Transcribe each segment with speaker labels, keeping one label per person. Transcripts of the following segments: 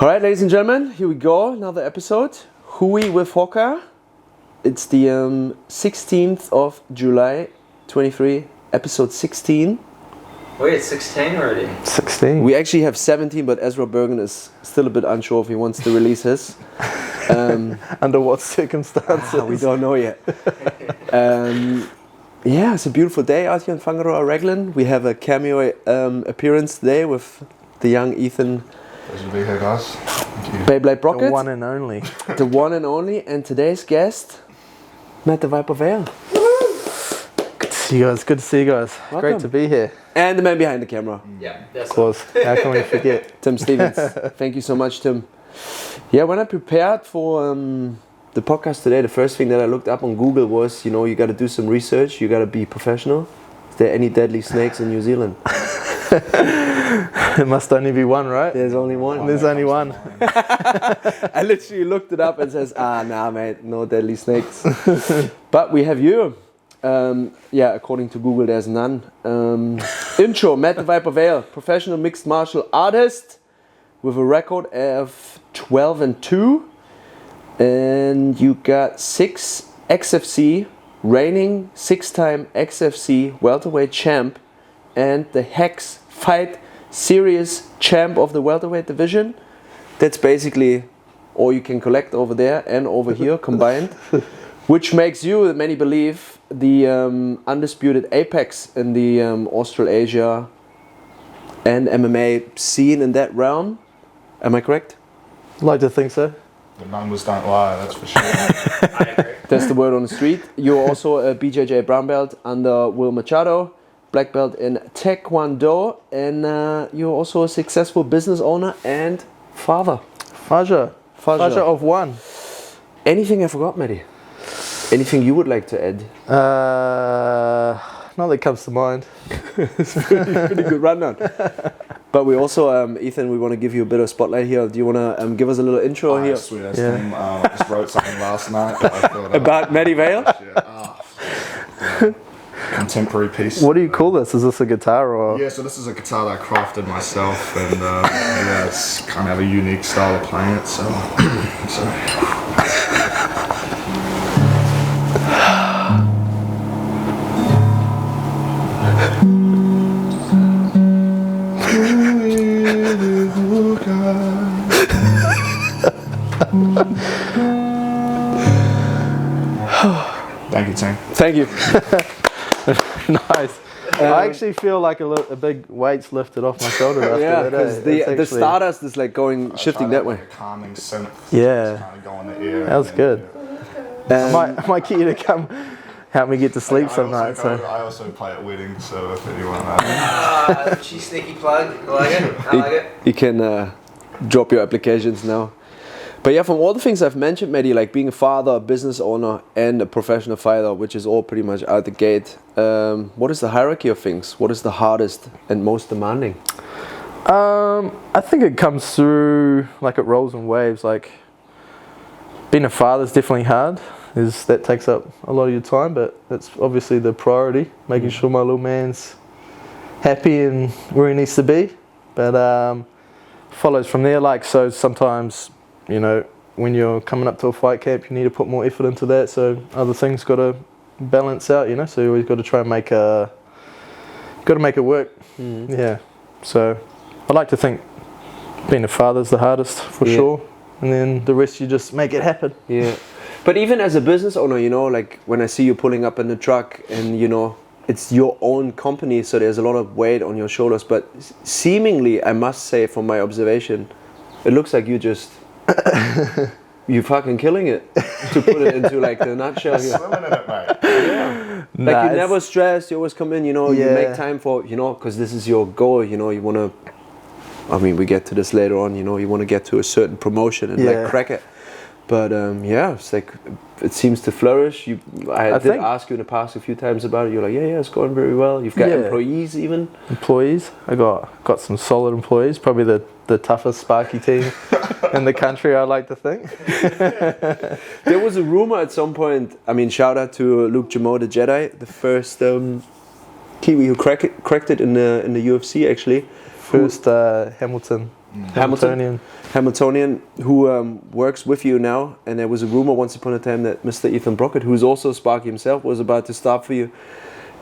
Speaker 1: Alright, ladies and gentlemen, here we go, another episode. HUI with HOKA. It's the 16th of July 23, episode 16.
Speaker 2: Wait, it's 16 already?
Speaker 3: 16.
Speaker 1: We actually have 17, but Ezra Bergen is still a bit unsure if he wants to release his.
Speaker 3: Under what circumstances?
Speaker 1: We don't know yet. Yeah, it's a beautiful day out here in Whangaroa, Raglan. We have a cameo appearance today with the young Ethan.
Speaker 4: Pleasure to be here, guys. Thank you.
Speaker 1: Beyblade Brocket.
Speaker 3: The one and only.
Speaker 1: The one and only. And today's guest, Matt The Viper Vaile.
Speaker 3: Good to see you guys. Good to see you guys.
Speaker 1: Welcome.
Speaker 3: Great to be here.
Speaker 1: And the man behind the camera.
Speaker 2: Yeah,
Speaker 3: Of course. How can we forget?
Speaker 1: Tim Stevens. Thank you so much, Tim. Yeah, when I prepared for the podcast today, the first thing that I looked up on Google was, you got to do some research. You got to be professional. Is there any deadly snakes in New Zealand?
Speaker 3: It must only be one, right?
Speaker 1: There's only one.
Speaker 3: There's only one.
Speaker 1: I literally looked it up and says, nah, mate, no deadly snakes. But we have you. According to Google, there's none. Intro, Matt The Viper Vaile, professional mixed martial artist with a record of 12-2. And you got 6 XFC, reigning 6-time XFC welterweight champ and the HEX Fight Series champ of the welterweight division. That's basically all you can collect over there and over here combined, which makes you, many believe, the undisputed apex in the Australasia and MMA scene in that realm. Am I correct?
Speaker 3: Like to think so.
Speaker 4: The numbers don't lie, that's for sure.
Speaker 2: I agree.
Speaker 1: That's the word on the street. You're also a BJJ brown belt under Will Machado, black belt in Taekwondo, and you're also a successful business owner and father.
Speaker 3: Faja of one.
Speaker 1: Anything I forgot, Matty? Anything you would like to add?
Speaker 3: Not that comes to mind.
Speaker 1: It's pretty good rundown. But we also, Ethan, we want to give you a bit of spotlight here. Do you want to give us a little intro here?
Speaker 4: Sweet ass team. I just wrote something last night that I thought
Speaker 1: About Matty Vaile?
Speaker 4: Contemporary piece.
Speaker 3: What do you call this? Is this a guitar or?
Speaker 4: Yeah, so this is a guitar that I crafted myself, and it's kind of a unique style of playing it. So. Thank you, Tim.
Speaker 1: Thank you.
Speaker 3: Nice. I actually feel like a big weight's lifted off my shoulder after
Speaker 1: Yeah,
Speaker 3: that.
Speaker 1: because the Stardust is like shifting that way.
Speaker 4: Like a calming synth.
Speaker 3: Yeah.
Speaker 4: Kind of go in the ear.
Speaker 3: That was good. I might get you to come help me get to sleep some nights.
Speaker 4: I also play at weddings, so if anyone...
Speaker 2: Cheese sneaky plug. I like it.
Speaker 1: You can drop your applications now. But yeah, from all the things I've mentioned, Matty, like being a father, a business owner, and a professional fighter, which is all pretty much out the gate, what is the hierarchy of things? What is the hardest and most demanding?
Speaker 3: I think it comes through, like it rolls in waves. Like being a father is definitely hard. That takes up a lot of your time, but that's obviously the priority, making sure my little man's happy and where he needs to be. But follows from there. Like, so sometimes, when you're coming up to a fight camp, you need to put more effort into that. So other things got to balance out, So you always got to try and make it work. Yeah. So I like to think being a father's the hardest for sure, and then the rest you just make it happen.
Speaker 1: Yeah. But even as a business owner, like when I see you pulling up in the truck and, it's your own company, so there's a lot of weight on your shoulders. But seemingly, I must say from my observation, it looks like you're fucking killing it, to put it into like the nutshell here.
Speaker 4: Swimming in it, mate.
Speaker 1: Yeah. Like you're never stressed, you always come in, you make time for, because this is your goal, you want to, we get to this later on, you want to get to a certain promotion and like crack it. But it's like, it seems to flourish. I did ask you in the past a few times about it. You're like, yeah, it's going very well. You've got employees even.
Speaker 3: Employees. I got some solid employees. Probably the toughest Sparky team in the country, I like to think.
Speaker 1: There was a rumor at some point. Shout out to Luke Jamo, the Jedi, the first Kiwi who cracked it in the UFC actually.
Speaker 3: First Hamilton
Speaker 1: Hamiltonian, who works with you now, and there was a rumor once upon a time that Mr. Ethan Brockett, who's also Sparky himself, was about to start for you.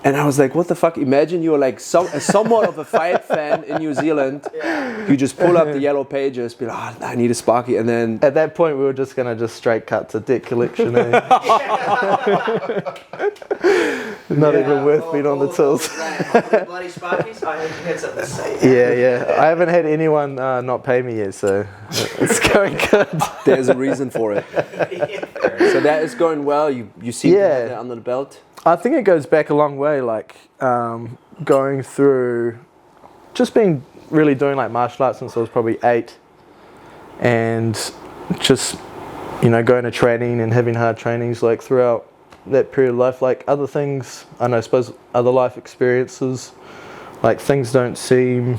Speaker 1: And I was like, what the fuck? Imagine you're like somewhat of a fight fan in New Zealand. Yeah. You just pull up the yellow pages, be like, oh, I need a Sparky. And then...
Speaker 3: At that point, we were just going to just straight cut to debt collection. Not even worth being on the tills.
Speaker 2: Bloody Sparkies? I had something to say.
Speaker 3: Yeah. I haven't had anyone not pay me yet, so it's going good.
Speaker 1: There's a reason for it. So that is going well. You seem to have that under the belt.
Speaker 3: I think it goes back a long way, like going through, just being really doing like martial arts since I was probably 8, and just, you know, going to training and having hard trainings like throughout that period of life. Like other things, I suppose other life experiences, like things don't seem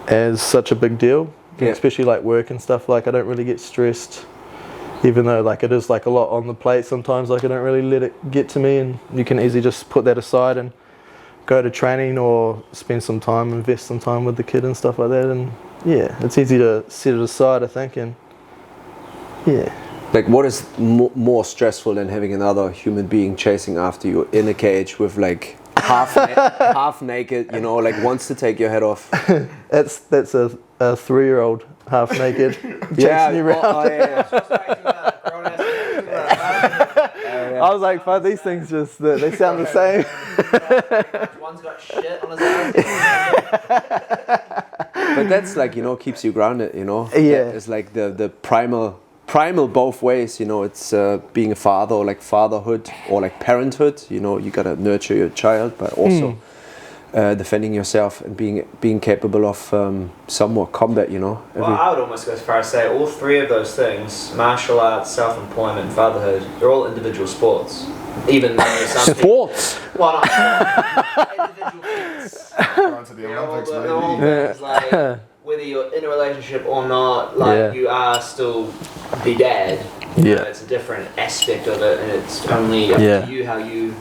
Speaker 3: as such a big deal, especially like work and stuff. Like I don't really get stressed. Even though like it is like a lot on the plate sometimes, like I don't really let it get to me, and you can easily just put that aside and go to training or spend some time, invest some time with the kid and stuff like that. And yeah, it's easy to set it aside, I think. And yeah.
Speaker 1: Like what is more stressful than having another human being chasing after you in a cage with like half naked, you know, like wants to take your head off?
Speaker 3: That's a 3-year-old half naked chasing you around. I was like, fuck, these things just, they sound the same.
Speaker 2: One's got shit on his ass.
Speaker 1: But that's like, you know, keeps you grounded, you know?
Speaker 3: Yeah.
Speaker 1: It's like the primal both ways, you know, it's being a father or like fatherhood or like parenthood, you know, you gotta nurture your child, but also defending yourself and being capable of somewhat combat, you know.
Speaker 2: Well, I would almost go as far as say all 3 of those things, martial arts, self-employment, fatherhood, they're all individual sports. Even though some
Speaker 1: sports?
Speaker 2: Well, not individual things.
Speaker 4: Going to the Olympics,
Speaker 2: They're all things, like, whether you're in a relationship or not, like you are still the dad. You know, it's a different aspect of it, and it's only up to you how you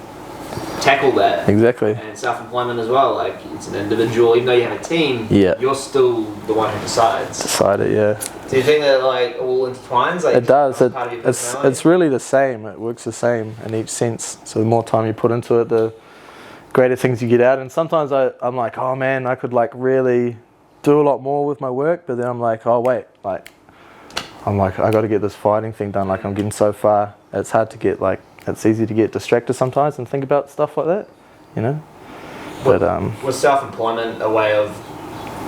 Speaker 2: tackle that.
Speaker 3: Exactly.
Speaker 2: And self-employment as well, like it's an individual, even though you have a team, you're still the one who decides.
Speaker 3: Decide it, yeah.
Speaker 2: Do you think that like all intertwines? Like,
Speaker 3: it does.
Speaker 2: Part of your
Speaker 3: It's really the same. It works the same in each sense. So the more time you put into it, the greater things you get out. And sometimes I'm like, oh man, I could like really do a lot more with my work, but then I'm like, oh wait, like I got to get this fighting thing done. Like I'm getting so far. It's hard to get like. It's easy to get distracted sometimes and think about stuff like that, you know. But
Speaker 2: was self-employment a way of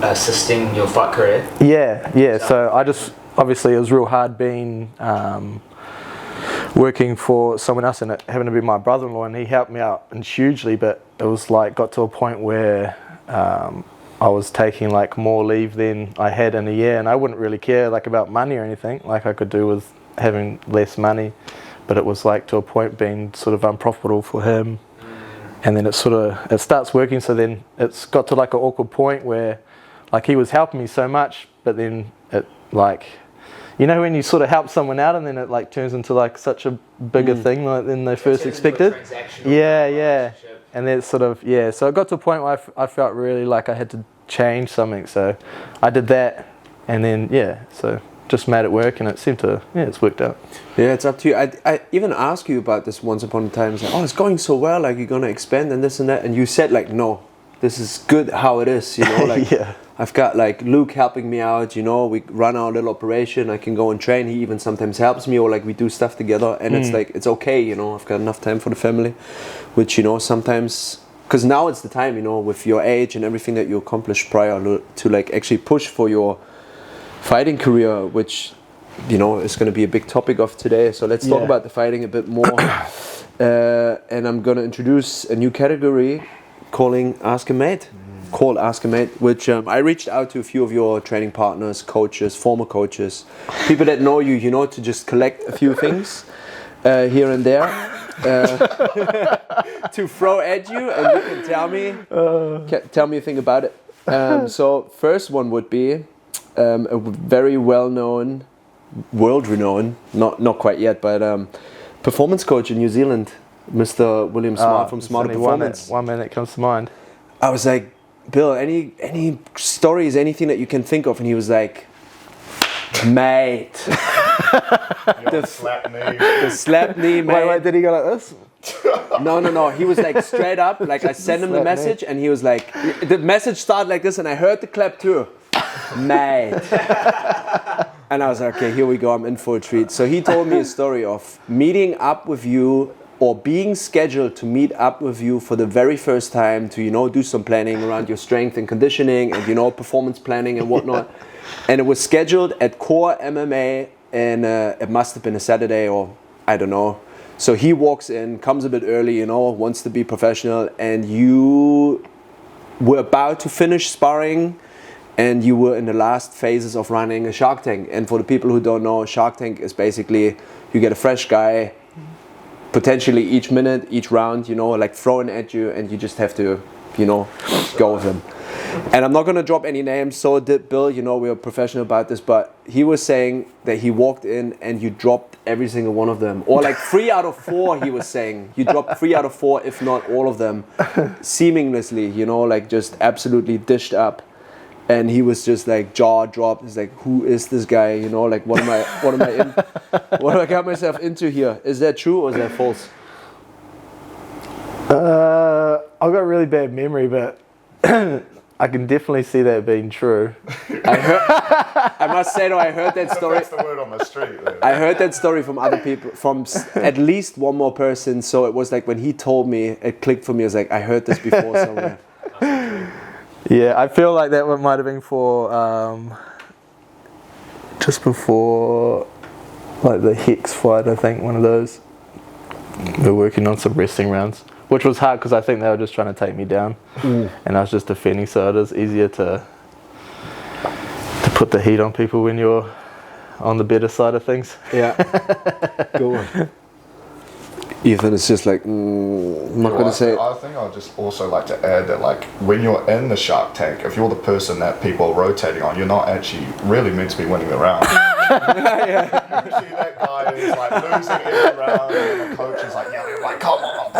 Speaker 2: assisting your fight career?
Speaker 3: Yeah. So I just obviously it was real hard being working for someone else and it having to be my brother-in-law, and he helped me out and hugely. But it was like got to a point where I was taking like more leave than I had in a year, and I wouldn't really care like about money or anything. Like I could do with having less money. But it was like to a point being sort of unprofitable for him, and then it starts working. So then it's got to like an awkward point where like he was helping me so much, but then it like, you know, when you sort of help someone out and then it like turns into like such a bigger thing like than they first expected. Yeah. And then it's sort of so it got to a point where I felt really like I had to change something. So I did that, and then so just made it work, and it seemed to it's worked out.
Speaker 1: Yeah, it's up to you. I even asked you about this once upon a time. It's like, oh, it's going so well, like you're gonna expand and this and that, and you said like, no, this is good how it is, you know. Like I've got like Luke helping me out, you know. We run our little operation. I can go and train. He even sometimes helps me, or like we do stuff together, and it's like it's okay, you know. I've got enough time for the family, which, you know, sometimes. Because now it's the time, you know, with your age and everything that you accomplished prior to like actually push for your fighting career, which, you know, is going to be a big topic of today. So let's talk about the fighting a bit more. And I'm going to introduce a new category called Ask a Mate, which I reached out to a few of your training partners, coaches, former coaches, people that know you, you know, to just collect a few things here and there to throw at you, and you can tell me a thing about it. So first one would be a very well-known, world-renowned, not quite yet, but performance coach in New Zealand, Mr. William Smart from Smarter Performance.
Speaker 3: One man that comes to mind.
Speaker 1: I was like, Bill, any stories, anything that you can think of? And he was like, Mate.
Speaker 4: The slap knee.
Speaker 1: The slap knee, mate.
Speaker 3: Wait, did he go like this?
Speaker 1: No. He was like straight up. Like I sent him the message and he was like, the message started like this and I heard the clap too. Mate. And I was like, okay, here we go. I'm in for a treat. So he told me a story of meeting up with you or being scheduled to meet up with you for the very first time to, you know, do some planning around your strength and conditioning and, you know, performance planning and whatnot. And it was scheduled at Core MMA and it must have been a Saturday or I don't know. So he walks in, comes a bit early, you know, wants to be professional, and you were about to finish sparring and you were in the last phases of running a Shark Tank. And for the people who don't know, Shark Tank is basically you get a fresh guy, potentially each minute, each round, you know, like thrown at you and you just have to, you know, go with him. And I'm not going to drop any names, so did Bill, you know, we're professional about this, but he was saying that he walked in and you dropped every single one of them. Or like 3 out of 4, he was saying. You dropped 3 out of 4, if not all of them, seamlessly, you know, like just absolutely dished up. And he was just like jaw dropped. He's like, who is this guy? You know, like what am I got myself into here? Is that true or is that false?
Speaker 3: I've got a really bad memory, but I can definitely see that being true.
Speaker 1: I must say though, I heard that story.
Speaker 4: That's the word on the street. Though.
Speaker 1: I heard that story from other people, from at least one more person. So it was like when he told me, it clicked for me. I was like, I heard this before somewhere.
Speaker 3: Yeah, I feel like that one might have been for just before like the HEX fight, I think, one of those. They're working on some wrestling rounds, which was hard because I think they were just trying to take me down, and I was just defending, so it is easier to put the heat on people when you're on the better side of things.
Speaker 1: Yeah. Go on. Ethan is just like, I'm not going to say.
Speaker 4: I think I'd just also like to add that, like, when you're in the Shark Tank, if you're the person that people are rotating on, you're not actually really meant to be winning the round.
Speaker 1: Yeah.
Speaker 4: Usually that guy is like losing every round, and the coach is like yelling, like, come on.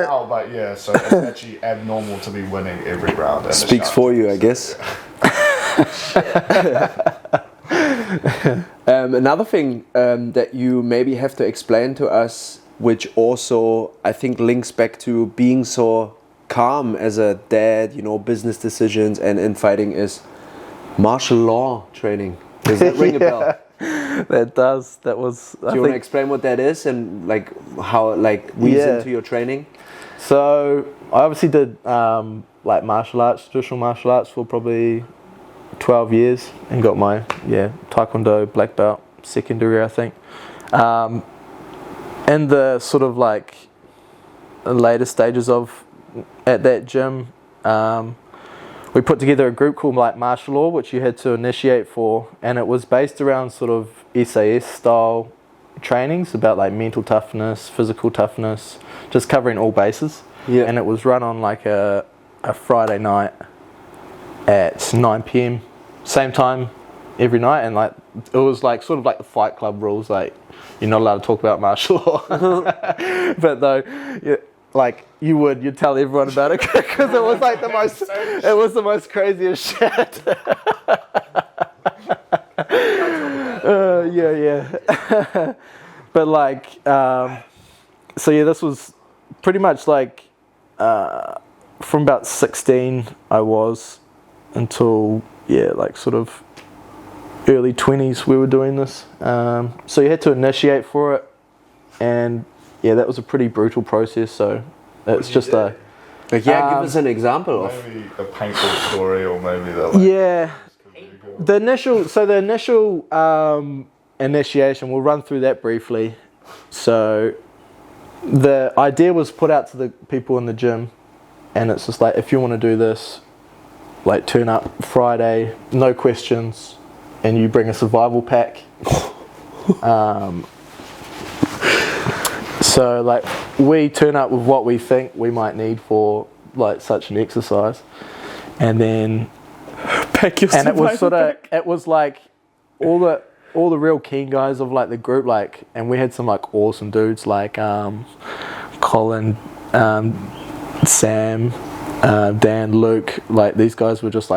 Speaker 4: Oh, but yeah, so it's actually abnormal to be winning every round.
Speaker 1: Speaks for you, I guess. Another thing that you maybe have to explain to us, which also I think links back to being so calm as a dad, you know, business decisions and in fighting, is martial law training. Does that ring a bell?
Speaker 3: That does. That was.
Speaker 1: Do you want to explain what that is and like how it like weaves into your training?
Speaker 3: So I obviously did like martial arts, traditional martial arts for probably 12 years and got my Taekwondo black belt secondary, I think. In the sort of like later stages of at that gym, we put together a group called like Martial Law, which you had to initiate for, and it was based around sort of SAS style trainings about like mental toughness, physical toughness, just covering all bases.
Speaker 1: Yeah.
Speaker 3: And it was run on like a Friday night at 9 p.m. same time every night, and like it was like sort of like the Fight Club rules, like you're not allowed to talk about martial law. But though, like you'd tell everyone about it because it was like the most craziest shit. Yeah. But like, so yeah, this was pretty much like from about 16 I was until like sort of early 20s we were doing this. So you had to initiate for it, and yeah, that was a pretty brutal process. So it's just
Speaker 1: give us an example of
Speaker 4: maybe a painful story, or maybe the
Speaker 3: initial initiation, we'll run through that briefly. So the idea was put out to the people in the gym, and it's just like, if you want to do this, like turn up Friday, no questions, and you bring a survival pack. So like we turn up with what we think we might need for like such an exercise, and then
Speaker 1: pack your
Speaker 3: and it was sort of pack. It was like all the real keen guys of like the group, like, and we had some like awesome dudes like Colin, Sam, Dan, Luke. Like these guys were just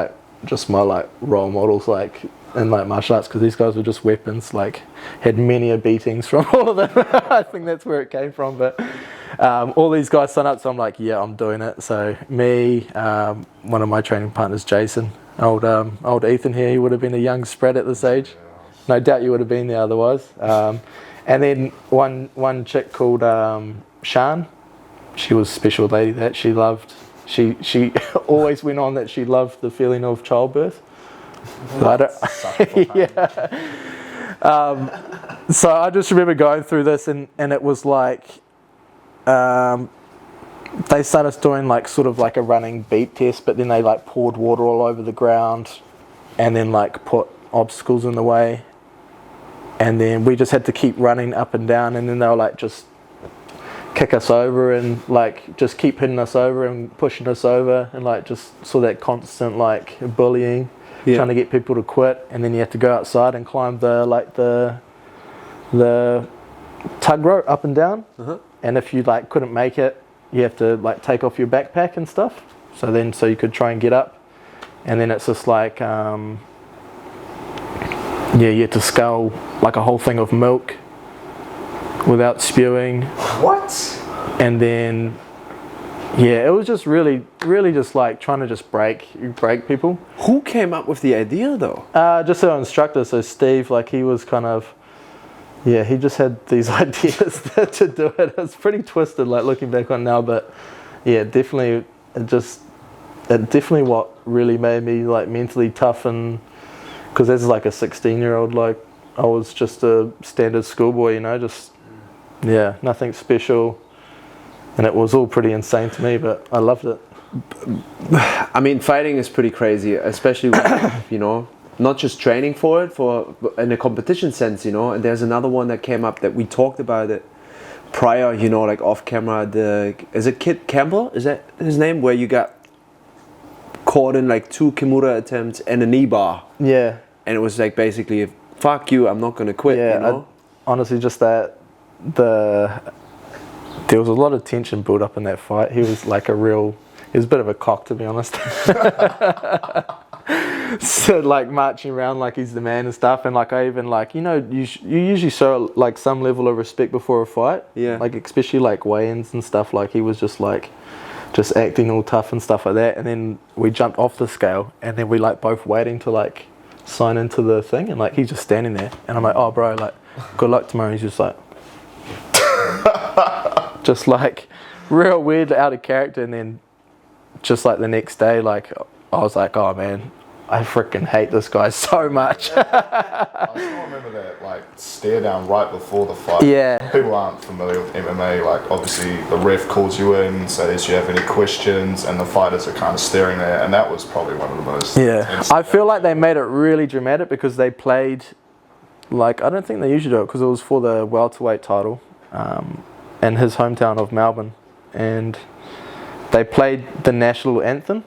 Speaker 3: my like role models. Like in like martial arts, because these guys were just weapons. Like, had many a beatings from all of them. I think that's where it came from. But all these guys signed up, so I'm like, yeah, I'm doing it. So me, one of my training partners, Jason, old Ethan here, he would have been a young spread at this age. No doubt you would have been there otherwise. And then one chick called Shan. She was a special lady that she loved. She always went on that she loved the feeling of childbirth. Yeah. So I just remember going through this, and it was like they started us doing like sort of like a running beat test, but then they like poured water all over the ground and then like put obstacles in the way, and then we just had to keep running up and down, and then they were like just kick us over and like just keep hitting us over and pushing us over, and like just saw that constant like bullying, trying to get people to quit. And then you have to go outside and climb the tug rope up and down, and if you like couldn't make it, you have to like take off your backpack and stuff, so you could try and get up. And then it's just like you had to scull like a whole thing of milk without spewing.
Speaker 2: What?
Speaker 3: And then it was just really just like trying to just break people.
Speaker 1: Who came up with the idea though?
Speaker 3: Just our instructor. So Steve, like he was kind of, he just had these ideas to do it. It's pretty twisted, like looking back on now, but definitely what really made me like mentally tough, and because as like a 16-year-old, like I was just a standard schoolboy, you know, just nothing special, and it was all pretty insane to me, but I loved it.
Speaker 1: I mean, fighting is pretty crazy, especially when, you know, not just training for it, in a competition sense, you know. And there's another one that came up that we talked about it prior, you know, like off camera. Is it Kid Campbell? Is that his name? Where you got caught in like 2 Kimura attempts and a knee bar.
Speaker 3: Yeah.
Speaker 1: And it was like basically, fuck you, I'm not gonna quit.
Speaker 3: Yeah,
Speaker 1: you know?
Speaker 3: Honestly, just that there was a lot of tension built up in that fight. He was like he was a bit of a cock, to be honest. So like marching around like he's the man and stuff, and like I even like, you know, you usually show like some level of respect before a fight. Yeah. Like especially like weigh-ins and stuff. Like he was just like acting all tough and stuff like that. And then we jumped off the scale, and then we like both waiting to like sign into the thing, and like he's just standing there, and I'm like, oh bro, like good luck tomorrow. He's just like just like real weird, out of character. And then just like the next day, like I was like, oh man, I freaking hate this guy so much.
Speaker 4: I still remember that like stare down right before the fight.
Speaker 3: Yeah.
Speaker 4: People aren't familiar with MMA, like obviously the ref calls you in, says do you have any questions, and the fighters are kind of staring there, and that was probably one of the most intense.
Speaker 3: I feel like they made it really dramatic because they played, like, I don't think they usually do it, because it was for the welterweight title in his hometown of Melbourne, and they played the national anthem.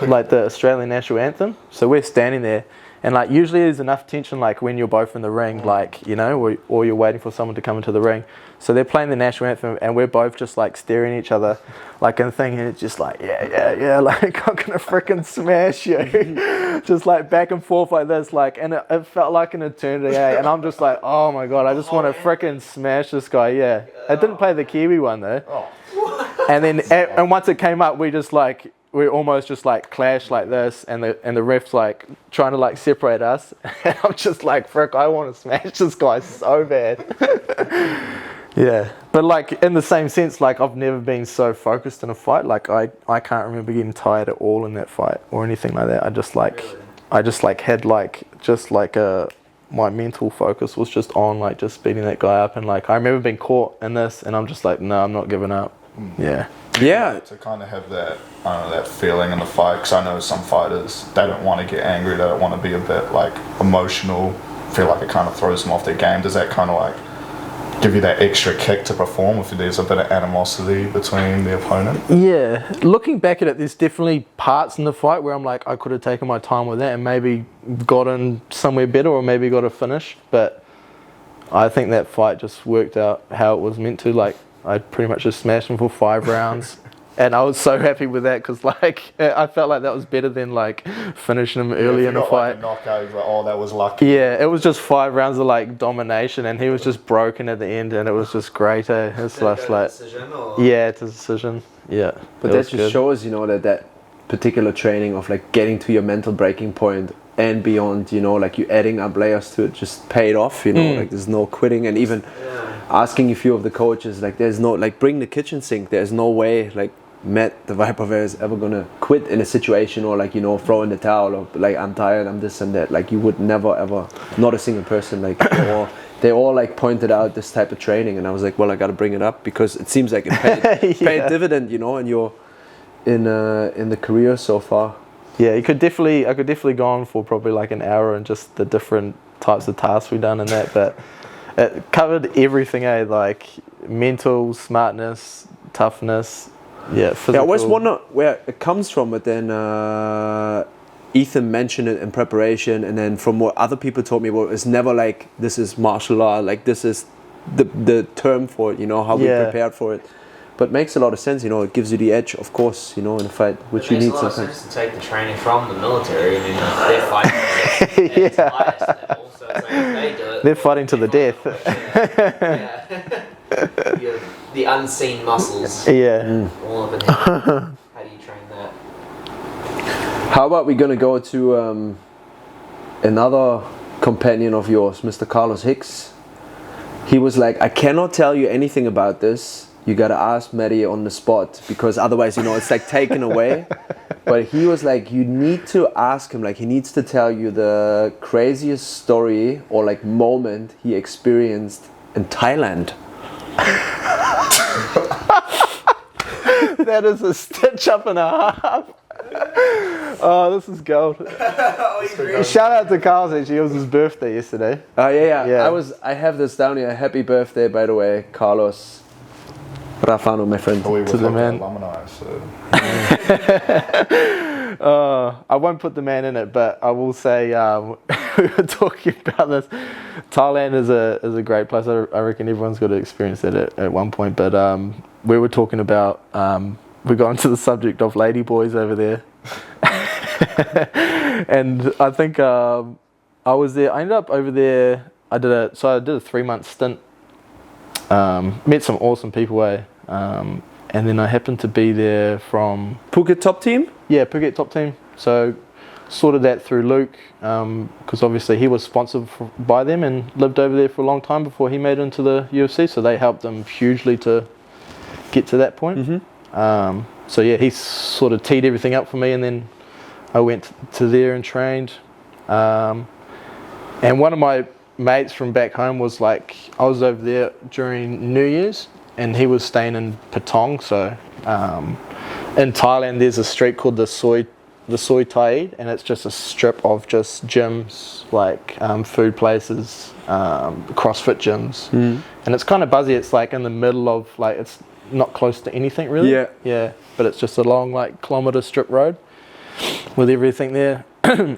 Speaker 3: Like the Australian national anthem. So we're standing there, and like usually there's enough tension like when you're both in the ring, like, you know, or you're waiting for someone to come into the ring. So they're playing the national anthem, and we're both just like staring at each other like and thinking, it's just like yeah, like I'm gonna freaking smash you. Just like back and forth like this, like, and it felt like an eternity, and I'm just like, oh my god, I just want to freaking smash this guy. I didn't play the Kiwi one though. And then and once it came up, we almost just like clashed like this, and the ref's like trying to like separate us, and I'm just like, frick, I want to smash this guy so bad. But like in the same sense, like I've never been so focused in a fight. Like I can't remember getting tired at all in that fight or anything like that. I just had my mental focus was just on like just beating that guy up, and like I remember being caught in this, and I'm just like, no, I'm not giving up. To kind of have that, that feeling in the fight, because I know some fighters, they don't want to get angry, they don't want to be a bit like emotional, feel like it kind of throws them off their game. Does that kind of like give you that extra kick to perform if there's a bit of animosity between the opponent? Yeah, looking back at it, there's definitely parts in the fight where I'm like, I could have taken my time with that and maybe gotten somewhere better, or maybe got a finish, but I think that fight just worked out how it was meant to. Like I pretty much just smashed him for 5 rounds, And I was so happy with that because, like, I felt like that was better than, like, finishing him early in a fight.
Speaker 4: Like a knockout, like, oh, that was lucky.
Speaker 3: Yeah, it was just 5 rounds of, like, domination, and he was just broken at the end, and it was just great, eh? It's just like,
Speaker 2: decision, or?
Speaker 3: yeah, it's a decision. Yeah,
Speaker 1: But that just shows, you know, that particular training of, like, getting to your mental breaking point and beyond, you know, like, you adding up layers to it just paid off, you know, like, there's no quitting. And even asking a few of the coaches, like, there's no, like, bring the kitchen sink. There's no way, like, Matt The Viper Vaile is ever gonna quit in a situation, or, like, you know, throw in the towel, or, like, I'm tired, I'm this and that. Like, you would never ever, not a single person, like, or they all, like, pointed out this type of training, and I was like, well, I gotta bring it up because it seems like it paid dividend, you know, and you're in the career so far.
Speaker 3: Yeah, I could definitely go on for probably like an hour and just the different types of tasks we done in that, but it covered everything, eh? Like mental, smartness, toughness, physical.
Speaker 1: Yeah, I always wonder where it comes from, but then Ethan mentioned it in preparation, and then from what other people told me, well, it's never like this is martial law, like this is the term for it, you know, how we prepared for it. But it makes a lot of sense, you know, it gives you the edge, of course, you know, in a fight, which you need sometimes.
Speaker 2: It makes a lot of sense to take the training from the military. I mean, they're fighting at its highest level, so it's like if they do it,
Speaker 3: they're fighting to the death.
Speaker 2: The unseen muscles.
Speaker 3: Yeah.
Speaker 2: All of it. How do you train that?
Speaker 1: How about we're gonna go to another companion of yours, Mr. Carlos Hicks. He was like, I cannot tell you anything about this. You gotta ask Matty on the spot, because otherwise, you know, it's like taken away. But he was like, you need to ask him, like, he needs to tell you the craziest story or like moment he experienced in Thailand.
Speaker 3: That is a stitch up and a half. Oh, this is gold. Shout out to Carlos, actually. It was his birthday yesterday.
Speaker 1: Oh, yeah. I have this down here. Happy birthday, by the way, Carlos. Rafano, my friend.
Speaker 4: We were
Speaker 3: to the man.
Speaker 4: Alumni, so.
Speaker 3: I won't put the man in it, but I will say we were talking about this. Thailand is a great place. I reckon everyone's got to experience that at one point. But we were talking about we got into the subject of lady boys over there, and I think I was there. I ended up over there. I did a 3-month stint. Met some awesome people, and then I happened to be there from
Speaker 1: Phuket top team?
Speaker 3: Yeah, Phuket top team. So sorted that through Luke, because obviously he was sponsored by them and lived over there for a long time before he made it into the UFC. So they helped him hugely to get to that point. Mm-hmm. So yeah, he sort of teed everything up for me, and then I went to there and trained. And one of my mates from back home was like, I was over there during New Year's, and he was staying in Patong. So in Thailand there's a street called the Soi Thai, and it's just a strip of just gyms, like food places, CrossFit gyms, and it's kind of buzzy. It's like in the middle of, like, it's not close to anything really, but it's just a long, like, kilometer strip road with everything there.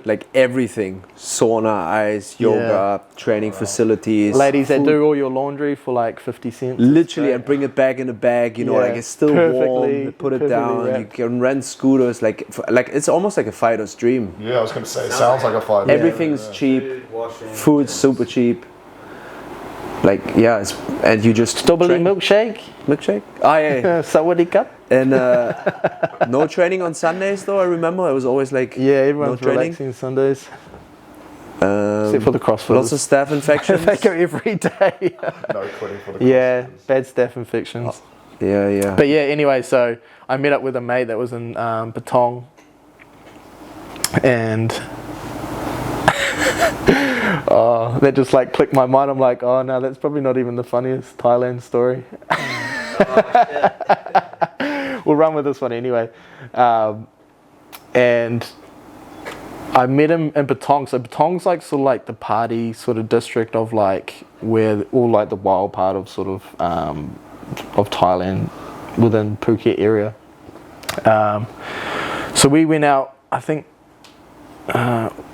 Speaker 1: Like everything, sauna, ice, yoga, training facilities,
Speaker 3: ladies that do all your laundry for like 50 cents
Speaker 1: literally, and bring it back in a bag, you know, like it's still warm, put it down, wrapped. You can rent scooters, like it's almost like a fighter's dream.
Speaker 4: Yeah, I was going to say, it sounds like a fighter.
Speaker 1: Everything's cheap, food's super cheap. Like, and you just
Speaker 3: Strawberry milkshake.
Speaker 1: Oh yeah.
Speaker 3: Sawadee cup.
Speaker 1: And no training on Sundays though. I remember it was always like
Speaker 3: everyone's
Speaker 1: no
Speaker 3: relaxing Sundays. Except for the CrossFit.
Speaker 1: Lots of staph infections.
Speaker 3: They go every day.
Speaker 4: No quitting for the CrossFitters.
Speaker 3: Bad staph infections.
Speaker 1: Yeah.
Speaker 3: But yeah, anyway, so I met up with a mate that was in Patong, and that just like clicked my mind. I'm like, oh no, that's probably not even the funniest Thailand story. We'll run with this one anyway. And I met him in Patong. So Patong's like sort of like the party sort of district of like where all like the wild part of sort of Thailand within Phuket area. So we went out, I think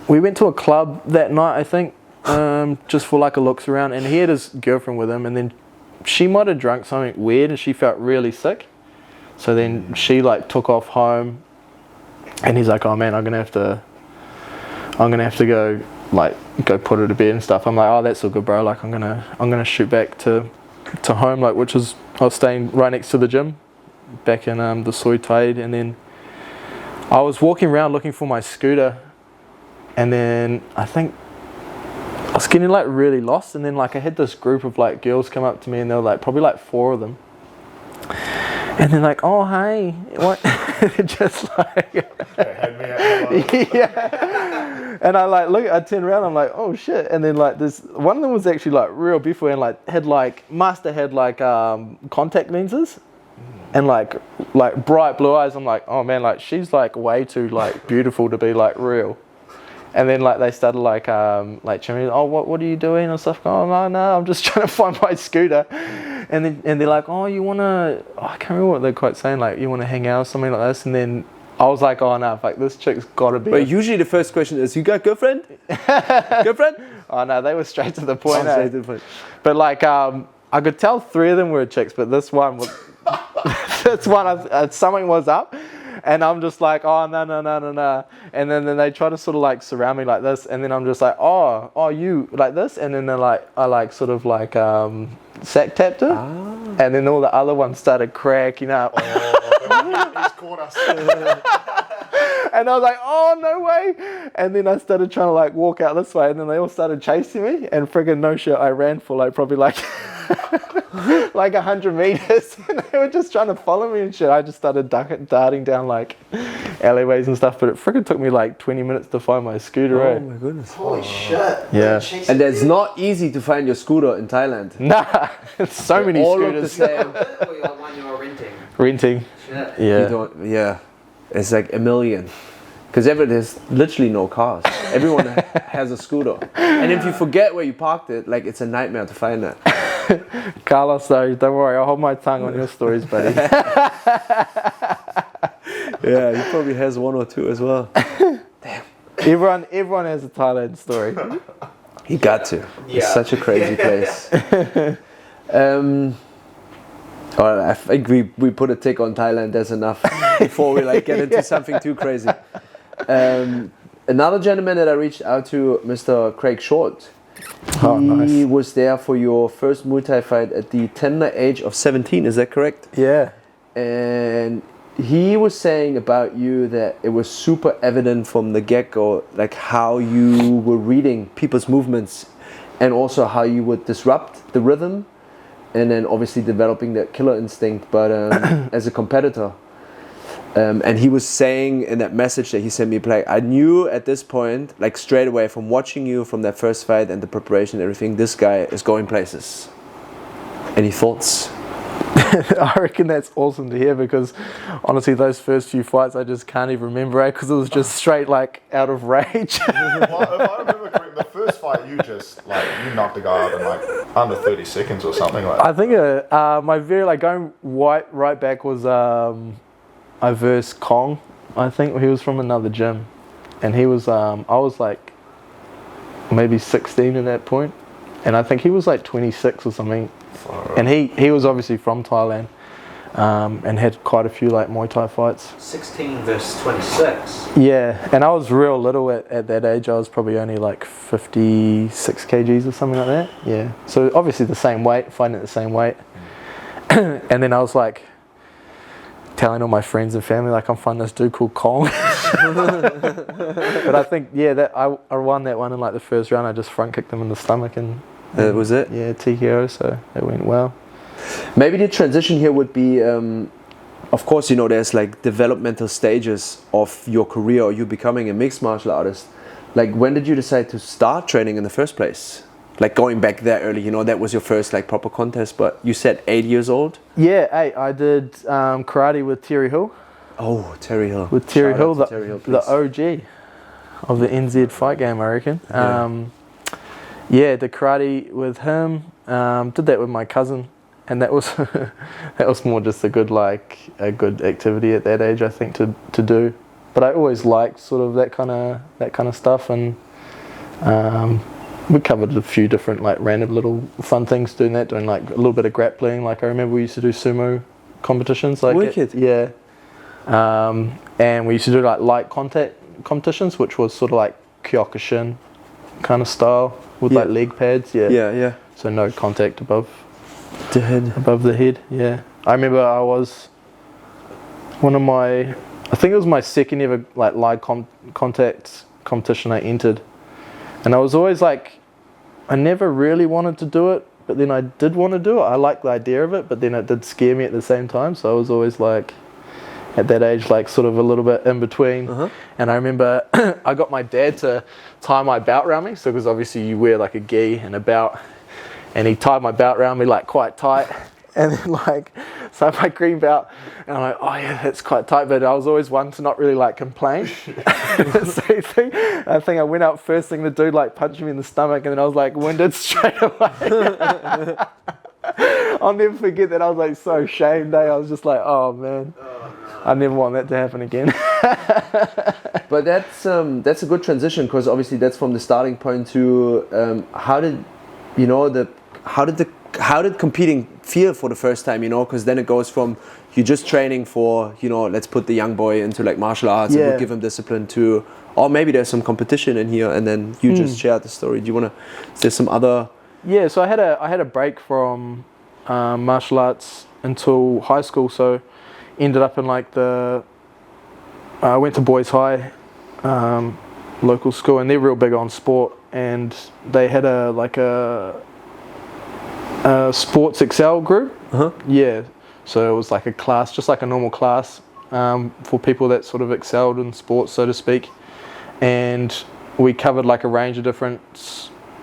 Speaker 3: we went to a club that night, I think, just for like a looks around, and he had his girlfriend with him, and then she might have drunk something weird and she felt really sick. So then she like took off home, and he's like, oh man, I'm gonna have to go put her to bed and stuff. I'm like, oh, that's all good, bro. Like I'm gonna shoot back to home, like, which was, I was staying right next to the gym back in the Soy Tide, and then I was walking around looking for my scooter, and then I think I was getting like really lost, and then like I had this group of like girls come up to me, and they were like probably like 4 of them, and they're like, oh hey, what? Just like yeah. And I turn around, I'm like, oh shit. And then like this one of them was actually like real beautiful, and like had like contact lenses and like bright blue eyes. I'm like, oh man, like she's like way too like beautiful to be like real. And then like they started like chiming, oh what are you doing and stuff. Oh no, I'm just trying to find my scooter. And they're like, oh, you wanna, I can't remember what they're quite saying, like you wanna hang out or something like this. And then I was like, oh no, like this chick's gotta be.
Speaker 1: But usually the first question is, you got girlfriend? Girlfriend?
Speaker 3: Oh no, they were straight to the point.
Speaker 1: Straight to the point.
Speaker 3: But like I could tell 3 of them were chicks, but this one was something was up. And I'm just like, oh no. And then they try to sort of like surround me like this, and then I'm just like, oh you like this, and then they're like, I like sort of like sack tapped her, and then all the other ones started cracking up.
Speaker 4: He's caught us.
Speaker 3: And I was like, oh no way. And then I started trying to like walk out this way, and then they all started chasing me, and friggin' no shit, I ran for like probably like like 100 meters, and they were just trying to follow me and shit. I just started darting down like alleyways and stuff, but it freaking took me like 20 minutes to find my scooter.
Speaker 1: Oh my goodness.
Speaker 2: Holy shit.
Speaker 3: Yeah.
Speaker 1: And it's not easy to find your scooter in Thailand.
Speaker 3: Nah, it's so many
Speaker 1: all
Speaker 3: scooters.
Speaker 1: Of the same.
Speaker 2: Or you got one you were renting?
Speaker 3: Renting.
Speaker 2: Shit.
Speaker 3: Yeah.
Speaker 1: Yeah. It's like a million. Because there's literally no cars. Everyone has a scooter. And if you forget where you parked it, like it's a nightmare to find that.
Speaker 3: Carlos, though, don't worry, I'll hold my tongue on your stories, buddy.
Speaker 1: Yeah, he probably has 1 or 2 as well.
Speaker 3: Damn. Everyone has a Thailand story.
Speaker 1: He got to. It's such a crazy place. Well, I think we put a tick on Thailand. That's enough before we like get into something too crazy. Another gentleman that I reached out to, Mr. Craig Short. He was there for your first Muay Thai fight at the tender age of 17. Is that correct?
Speaker 3: Yeah.
Speaker 1: And he was saying about you that it was super evident from the get-go, like how you were reading people's movements, and also how you would disrupt the rhythm, and then obviously developing that killer instinct, but as a competitor. And he was saying in that message that he sent me, like, I knew at this point, like straight away from watching you from that first fight and the preparation and everything, this guy is going places. Any thoughts?
Speaker 3: I reckon that's awesome to hear, because honestly those first few fights I just can't even remember, because it was just straight like out of rage.
Speaker 4: Well, if I remember correctly, the first fight you knocked the guy out in like under 30 seconds or something like that.
Speaker 3: I think my very like going right back was I versed Kong. I think he was from another gym, and he was I was like maybe 16 at that point, and I think he was like 26 or something. And he was obviously from Thailand, and had quite a few like Muay Thai fights.
Speaker 2: 16 versus 26.
Speaker 3: Yeah, and I was real little at that age. I was probably only like 56 kgs or something like that. Yeah, so obviously the same weight, fighting at the same weight. And then I was like telling all my friends and family, like, I'm fighting this dude called Kong. But I think, yeah, that I won that one in like the first round. I just front kicked him in the stomach, and
Speaker 1: That was it?
Speaker 3: Yeah, TKO, so it went well.
Speaker 1: Maybe the transition here would be, of course, you know, there's like developmental stages of your career or you becoming a mixed martial artist. Like, when did you decide to start training in the first place? Like, going back there early, you know, that was your first like proper contest, but you said 8 years old?
Speaker 3: Yeah, I did karate with Terry Hill.
Speaker 1: Oh, Terry Hill.
Speaker 3: With Terry Hill,
Speaker 1: Terry Hill,
Speaker 3: the OG of the NZ fight game, I reckon. Yeah, did karate with him. Did that with my cousin, and that was that was more just a good activity at that age, I think, to do. But I always liked sort of that kind of stuff, and we covered a few different like random little fun things doing like a little bit of grappling. Like I remember we used to do sumo competitions. Like
Speaker 1: Wicked.
Speaker 3: yeah. And we used to do like light contact competitions, which was sort of like Kyokushin kind of style with like leg pads.
Speaker 1: Yeah.
Speaker 3: So no contact above
Speaker 1: The head.
Speaker 3: the head. Yeah. I remember I was I think it was my second ever like light contact competition I entered, and I was always like, I never really wanted to do it, but then I did want to do it. I liked the idea of it, but then it did scare me at the same time. So I was always like, at that age, like sort of a little bit in between. And I remember I got my dad to tie my belt around me. So because obviously you wear like a gi and a belt, and he tied my belt around me like quite tight. And then like, so I had my green belt, and I'm like, oh yeah, that's quite tight. But I was always one to not really like complain. Same thing. I think I went out first thing, the dude like punched me in the stomach, and then I was like winded straight away. I'll never forget that. I was like so ashamed. I was just like, oh man, I never want that to happen again.
Speaker 1: But that's a good transition, because obviously that's from the starting point to how did competing feel for the first time, because then it goes from you just training for, let's put the young boy into like martial arts and we'll give him discipline, to, or maybe there's some competition in here, and then you just shared the story. Do you want to, is there some other?
Speaker 3: Yeah, so I had a break from martial arts until high school, so ended up in like I went to Boys High, local school, and they're real big on sport, and they had a Sports Excel group. Yeah, so it was like a class, just like a normal class, for people that sort of excelled in sports, so to speak. And we covered like a range of different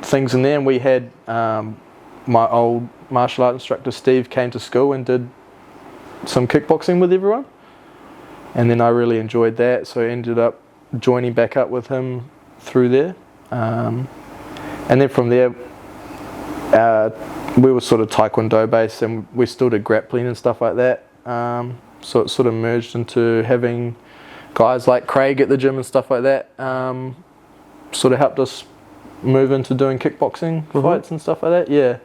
Speaker 3: things in there. And we had my old martial art instructor Steve came to school and did some kickboxing with everyone. And then I really enjoyed that, so I ended up joining back up with him through there. And then from there, we were sort of taekwondo based, and we still did grappling and stuff like that. So it sort of merged into having guys like Craig at the gym and stuff like that. Sort of helped us move into doing kickboxing fights and stuff like that. Yeah.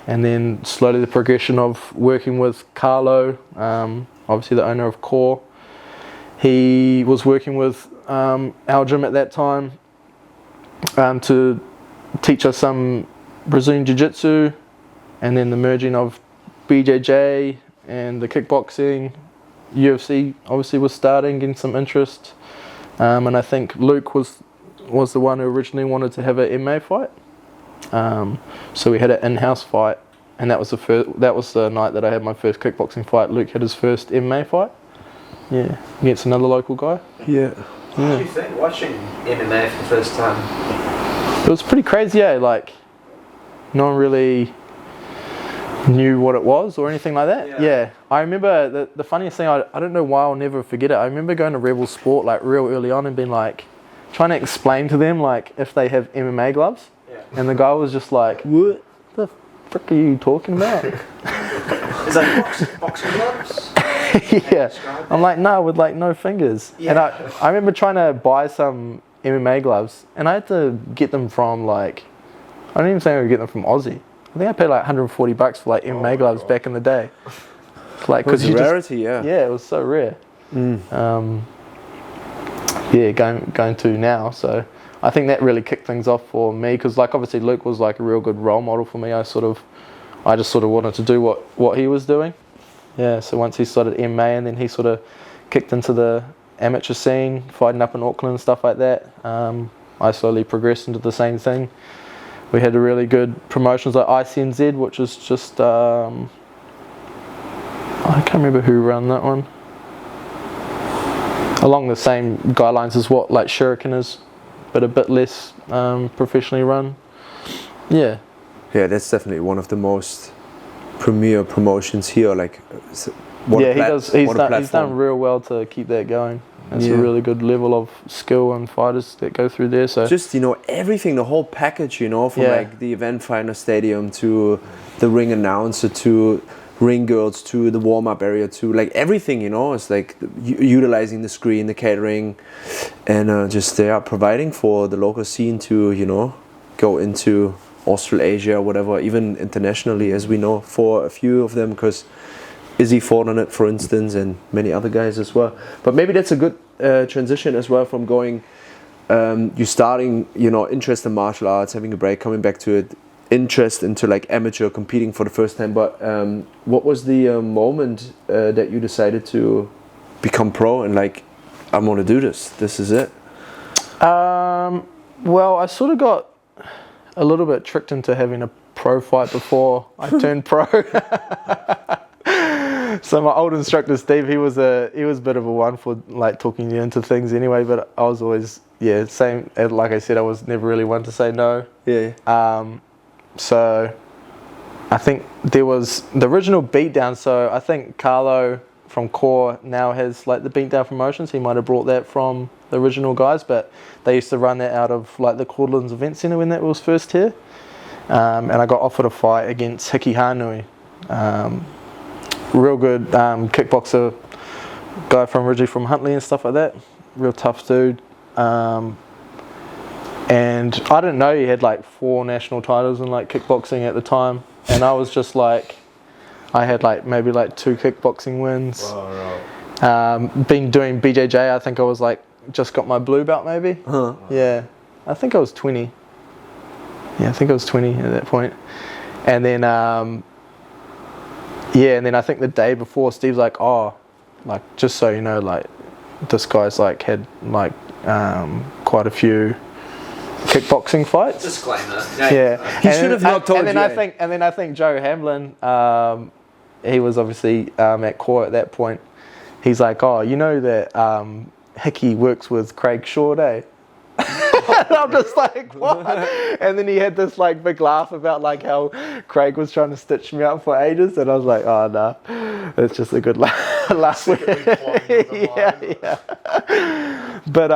Speaker 3: And then slowly the progression of working with Carlo, obviously the owner of Core. He was working with our gym at that time to teach us some Brazilian Jiu-Jitsu, and then the merging of BJJ and the kickboxing. UFC obviously was starting, getting some interest, and I think Luke was the one who originally wanted to have an MMA fight. So we had an in-house fight, and that was the night that I had my first kickboxing fight. Luke had his first MMA fight, against another local guy.
Speaker 2: What did you think watching MMA for the first time?
Speaker 3: It was pretty crazy, like no one really knew what it was or anything like that. I remember the funniest thing, I don't know why I'll never forget it. I remember going to Rebel Sport like real early on and being like trying to explain to them like if they have MMA gloves, and the guy was just like, what the frick are you talking about?
Speaker 2: Is that boxing gloves?
Speaker 3: I'm like, no, with like no fingers. And I remember trying to buy some MMA gloves, and I had to get them from like, I don't even think I could get them from Aussie. I think I paid like $140 for like MMA gloves back in the day. Like,
Speaker 1: It was a rarity,
Speaker 3: it was so rare. Going to now, so I think that really kicked things off for me, because like obviously Luke was like a real good role model for me. I just sort of wanted to do what he was doing. So once he started MMA, and then he sort of kicked into the amateur scene, fighting up in Auckland and stuff like that, I slowly progressed into the same thing. We had a really good promotions like ICNZ, which is just I can't remember who ran that one. Along the same guidelines as what like Shuriken is, but a bit less professionally run. Yeah,
Speaker 1: that's definitely one of the most premier promotions here. Like,
Speaker 3: he's done real well to keep that going. It's a really good level of skill and fighters that go through there. So
Speaker 1: just everything, the whole package, from like the event finder stadium to the ring announcer to ring girls to the warm up area to like everything. It's like utilizing the screen, the catering, and just providing for the local scene to go into Australasia or whatever, even internationally, as we know for a few of them, because Izzy fought on it, for instance, and many other guys as well. But maybe that's a good transition as well from going, you starting, interest in martial arts, having a break, coming back to it, interest into like amateur competing for the first time. But what was the moment that you decided to become pro and like, I'm gonna do this, this is it?
Speaker 3: Well, I sort of got a little bit tricked into having a pro fight before I turned pro. So my old instructor Steve, he was a bit of a one for like talking you into things anyway. But I was always same. Like I said, I was never really one to say no.
Speaker 1: Yeah.
Speaker 3: So I think there was the original beatdown. So I think Carlo from Core now has like the beatdown promotions. He might have brought that from the original guys, but they used to run that out of like the Cortlands Event Centre when that was first here. And I got offered a fight against Hiki Hanui. Real good kickboxer guy from originally from Huntley and stuff like that. Real tough dude. And I didn't know he had like 4 national titles in like kickboxing at the time. And I was just like, I had like maybe like 2 kickboxing wins.
Speaker 4: Oh, right.
Speaker 3: Been doing BJJ, I think I was like, just got my blue belt maybe.
Speaker 1: Huh.
Speaker 3: Yeah, I think I was 20. Yeah, I think I was 20 at that point. And then, and then I think the day before, Steve's like, oh, like, just so you know, like, this guy's like had like quite a few kickboxing fights.
Speaker 2: Disclaimer.
Speaker 3: Yeah,
Speaker 1: He should have not told you.
Speaker 3: And then I think Joe Hamlin, he was obviously at Core at that point. He's like, oh, you know that Hickey works with Craig Short, eh? And I'm just like, what? And then he had this like big laugh about like how Craig was trying to stitch me up for ages, and I was like, oh no, it's just a good laugh. Yeah. But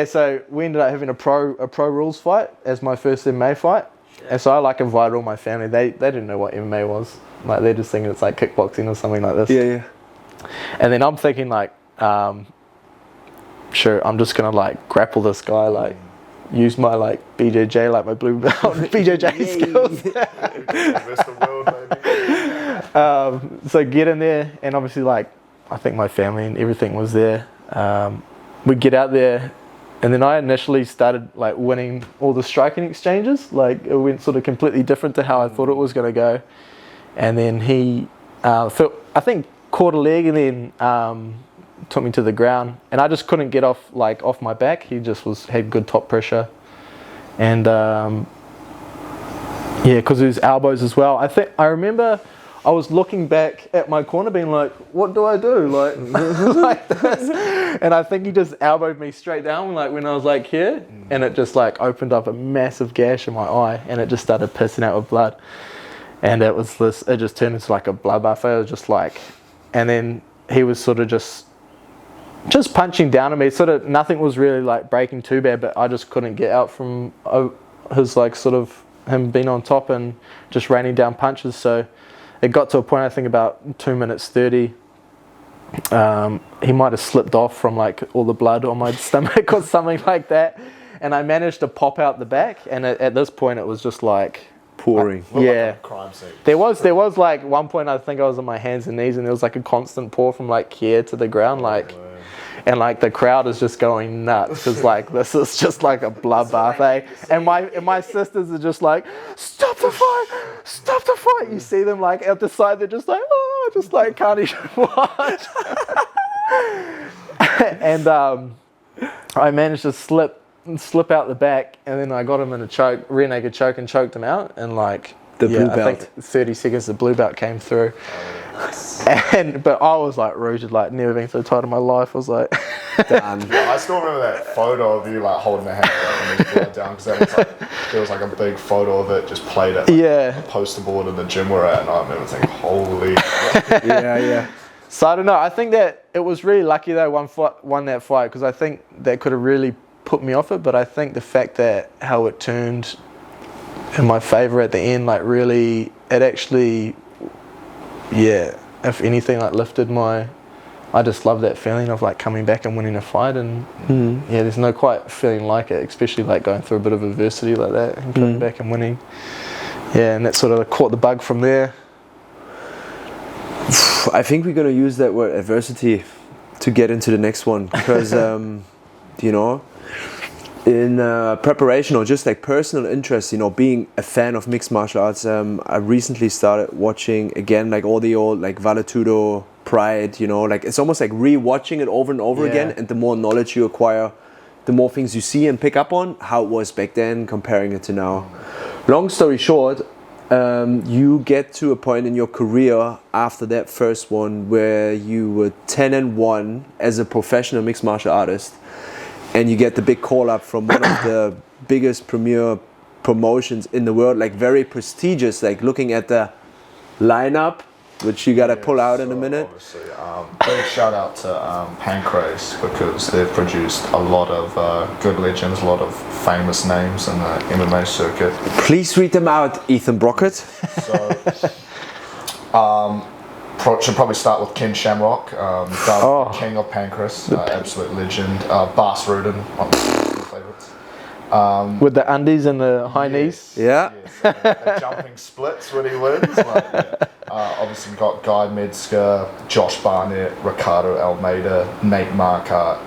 Speaker 3: so we ended up having a pro rules fight as my first MMA fight, and so I like invited all my family. They didn't know what MMA was. Like they're just thinking it's like kickboxing or something like this.
Speaker 1: Yeah.
Speaker 3: And then I'm thinking like, sure, I'm just gonna like grapple this guy, like use my like BJJ, like my blue belt BJJ skills.
Speaker 4: Rest of the world, baby.
Speaker 3: So get in there, and obviously like I think my family and everything was there. We get out there, and then I initially started like winning all the striking exchanges. Like it went sort of completely different to how I thought it was gonna go. And then he, I think caught a leg and then took me to the ground, and I just couldn't get off my back. He just had good top pressure, and because of his elbows as well. I remember I was looking back at my corner being like, what do I do, like like this? And I think he just elbowed me straight down like when I was like here, and it just like opened up a massive gash in my eye, and it just started pissing out with blood. And it just turned into like a bloodbath. It was just like, and then he was sort of just punching down at me. Sort of nothing was really like breaking too bad, but I just couldn't get out from his like sort of him being on top and just raining down punches. So it got to a point, I think about 2 minutes 30. He might have slipped off from like all the blood on my stomach or something like that. And I managed to pop out the back. And at this point it was just like,
Speaker 1: pouring.
Speaker 3: Yeah.
Speaker 4: Like a crime scene.
Speaker 3: There was like one point I think I was on my hands and knees, and there was like a constant pour from like here to the ground, like, and like the crowd is just going nuts because like this is just like a bloodbath, eh? And my sisters are just like, stop the fight! You see them like out the side, they're just like, oh, just like can't even watch. And I managed to slip out the back, and then I got him in a rear naked choke and choked him out, and like
Speaker 1: the blue belt.
Speaker 3: I think 30 seconds the blue belt came through. But I was like rooted, like never been so tight in my life. I was like
Speaker 1: Done.
Speaker 4: I still remember that photo of you like holding the hand up and his blood down, because there was like a big photo of it just played at a poster board in the gym we're at, and I remember thinking, holy
Speaker 1: yeah.
Speaker 3: So I don't know, I think that it was really lucky though won that fight, because I think that could have really put me off it, but I think the fact that how it turned in my favor at the end, like really, it actually, if anything, like lifted I just love that feeling of like coming back and winning a fight, and there's no quite feeling like it, especially like going through a bit of adversity like that and coming back and winning. Yeah, and that sort of caught the bug from there.
Speaker 1: I think we're gonna use that word adversity to get into the next one because you know, in preparation or just like personal interest, you know, being a fan of mixed martial arts, I recently started watching again like all the old like Vale Tudo, Pride, you know, like it's almost like re-watching it over and over again, and the more knowledge you acquire, the more things you see and pick up on how it was back then comparing it to now. Long story short, you get to a point in your career after that first one where you were 10-1 as a professional mixed martial artist, and you get the big call up from one of the biggest premier promotions in the world, like very prestigious, like looking at the lineup, which you gotta pull out in a minute.
Speaker 4: Obviously, big shout out to Pancrase, because they've produced a lot of good legends, a lot of famous names in the MMA circuit.
Speaker 1: Please read them out, Ethan Brockett.
Speaker 4: So, should probably start with Ken Shamrock, King of Pancrase, absolute legend. Bas Rudin, one of my favourites.
Speaker 3: With the undies and the high knees.
Speaker 1: Yeah.
Speaker 4: Yes, the jumping splits when he wins. Like, obviously, we've got Guy Metzger, Josh Barnett, Ricardo Almeida, Nate Marquardt.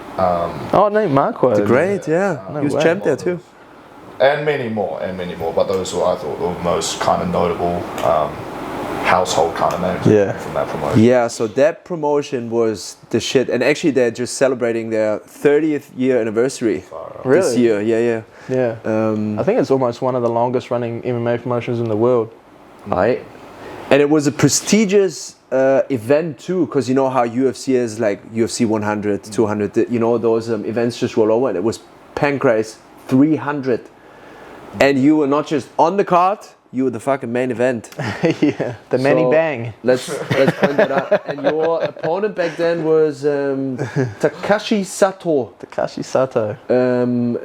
Speaker 3: Nate Marquardt.
Speaker 1: The great, yeah.
Speaker 3: No
Speaker 1: he was
Speaker 3: way.
Speaker 1: champ there too.
Speaker 4: And many more. But those were, I thought, the most kind of notable household kind of names from that promotion.
Speaker 1: Yeah, so that promotion was the shit. And actually, they're just celebrating their 30th year anniversary this year. Yeah.
Speaker 3: I think it's almost one of the longest running MMA promotions in the world.
Speaker 1: Right. And it was a prestigious event too, because you know how UFC is like UFC 100, 200, you know, those events just roll over, and it was Pancrase 300. And you were not just on the card, you were the fucking main event.
Speaker 3: The Manny Bang.
Speaker 1: Let's point that out. And your opponent back then was Takashi Sato.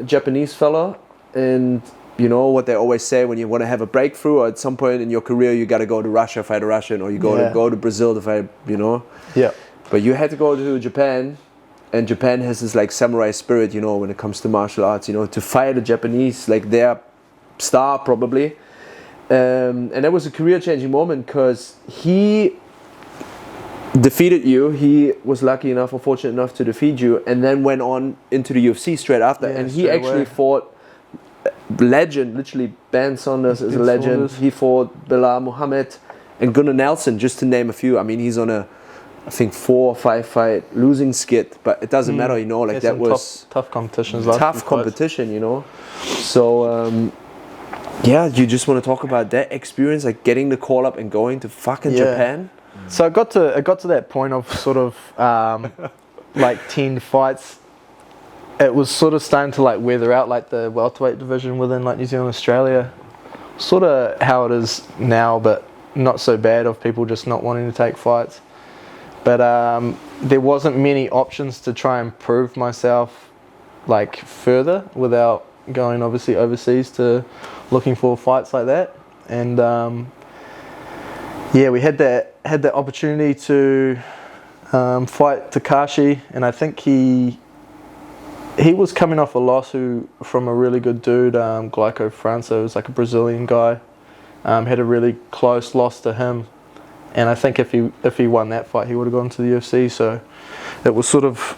Speaker 1: Japanese fella. And you know what they always say, when you want to have a breakthrough, or at some point in your career you got to go to Russia, fight a Russian, or you go to Brazil to fight, you know.
Speaker 3: Yeah.
Speaker 1: But you had to go to Japan, and Japan has this like samurai spirit, you know, when it comes to martial arts, you know, to fight a Japanese, like their star probably. And that was a career-changing moment, because he defeated you. He was lucky enough or fortunate enough to defeat you, and then went on into the UFC straight after. And he actually fought legend, literally Ben Saunders is a legend. He fought Bilal Muhammad and Gunnar Nelson, just to name a few. I mean, he's on a, I think, 4 or 5 fight losing skid, but it doesn't matter, you know. Like that was
Speaker 3: tough competitions.
Speaker 1: Tough competition, you know. So. Yeah, you just want to talk about that experience, like getting the call up and going to fucking Japan?
Speaker 3: So it got to that point of sort of like 10 fights. It was sort of starting to like weather out, like the welterweight division within like New Zealand, Australia. Sort of how it is now, but not so bad, of people just not wanting to take fights. But there wasn't many options to try and prove myself like further without going obviously overseas to looking for fights like that. And we had that opportunity to fight Takashi, and I think he was coming off a loss from a really good dude, Glyco França. It was like a Brazilian guy. Had a really close loss to him, and I think if he won that fight, he would have gone to the UFC. So it was sort of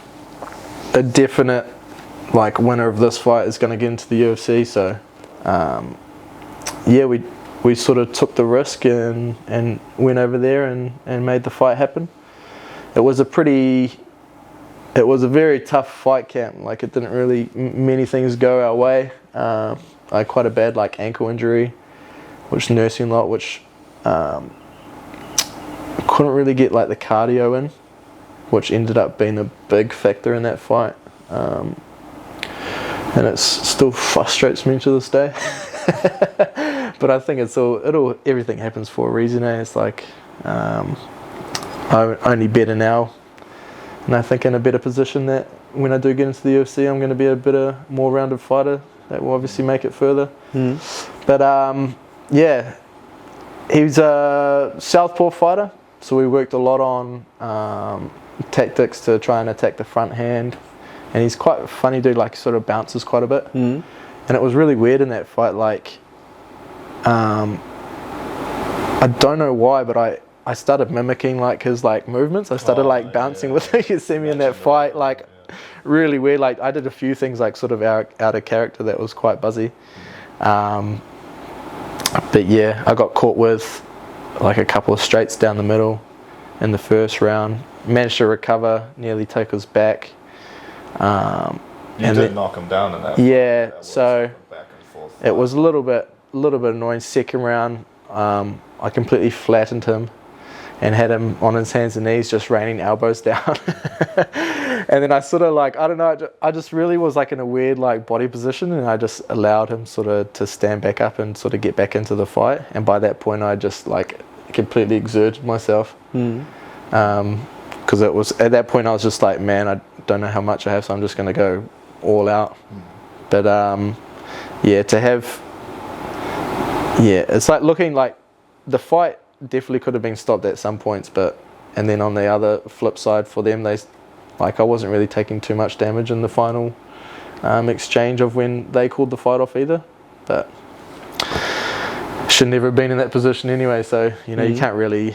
Speaker 3: a definite, like, winner of this fight is going to get into the UFC. So we sort of took the risk and went over there and made the fight happen. It was a very tough fight camp. Like, it didn't really many things go our way. I had quite a bad like ankle injury, which nursing a lot, which couldn't really get like the cardio in, which ended up being a big factor in that fight. And it still frustrates me to this day. But I think everything happens for a reason. It's like I'm only better now, and I think in a better position that when I do get into the UFC, I'm going to be a better, more rounded fighter that will obviously make it further. But he's a southpaw fighter, so we worked a lot on tactics to try and attack the front hand. And he's quite a funny dude, like sort of bounces quite a bit. And it was really weird in that fight, like, I don't know why, but I started mimicking like his like movements. I started like bouncing with him. You see me in that fight, like really weird. Like I did a few things like sort of out of character that was quite buzzy. But yeah, I got caught with like a couple of straights down the middle in the first round. Managed to recover, nearly take his back.
Speaker 4: You did knock him down in that.
Speaker 3: Yeah,
Speaker 4: that
Speaker 3: so
Speaker 4: back and forth
Speaker 3: it was a little bit annoying. Second round, I completely flattened him and had him on his hands and knees, just raining elbows down. And then I sort of like, I don't know, I just really was like in a weird like body position, and I just allowed him sort of to stand back up and sort of get back into the fight. And by that point, I just like completely exerted myself. Because it was at that point I was just like, man, I don't know how much I have, so I'm just going to go all out. But yeah, to have, yeah, it's like looking like the fight definitely could have been stopped at some points, but and then on the other flip side for them, they like I wasn't really taking too much damage in the final exchange of when they called the fight off either. But should never have been in that position anyway, so you know you can't really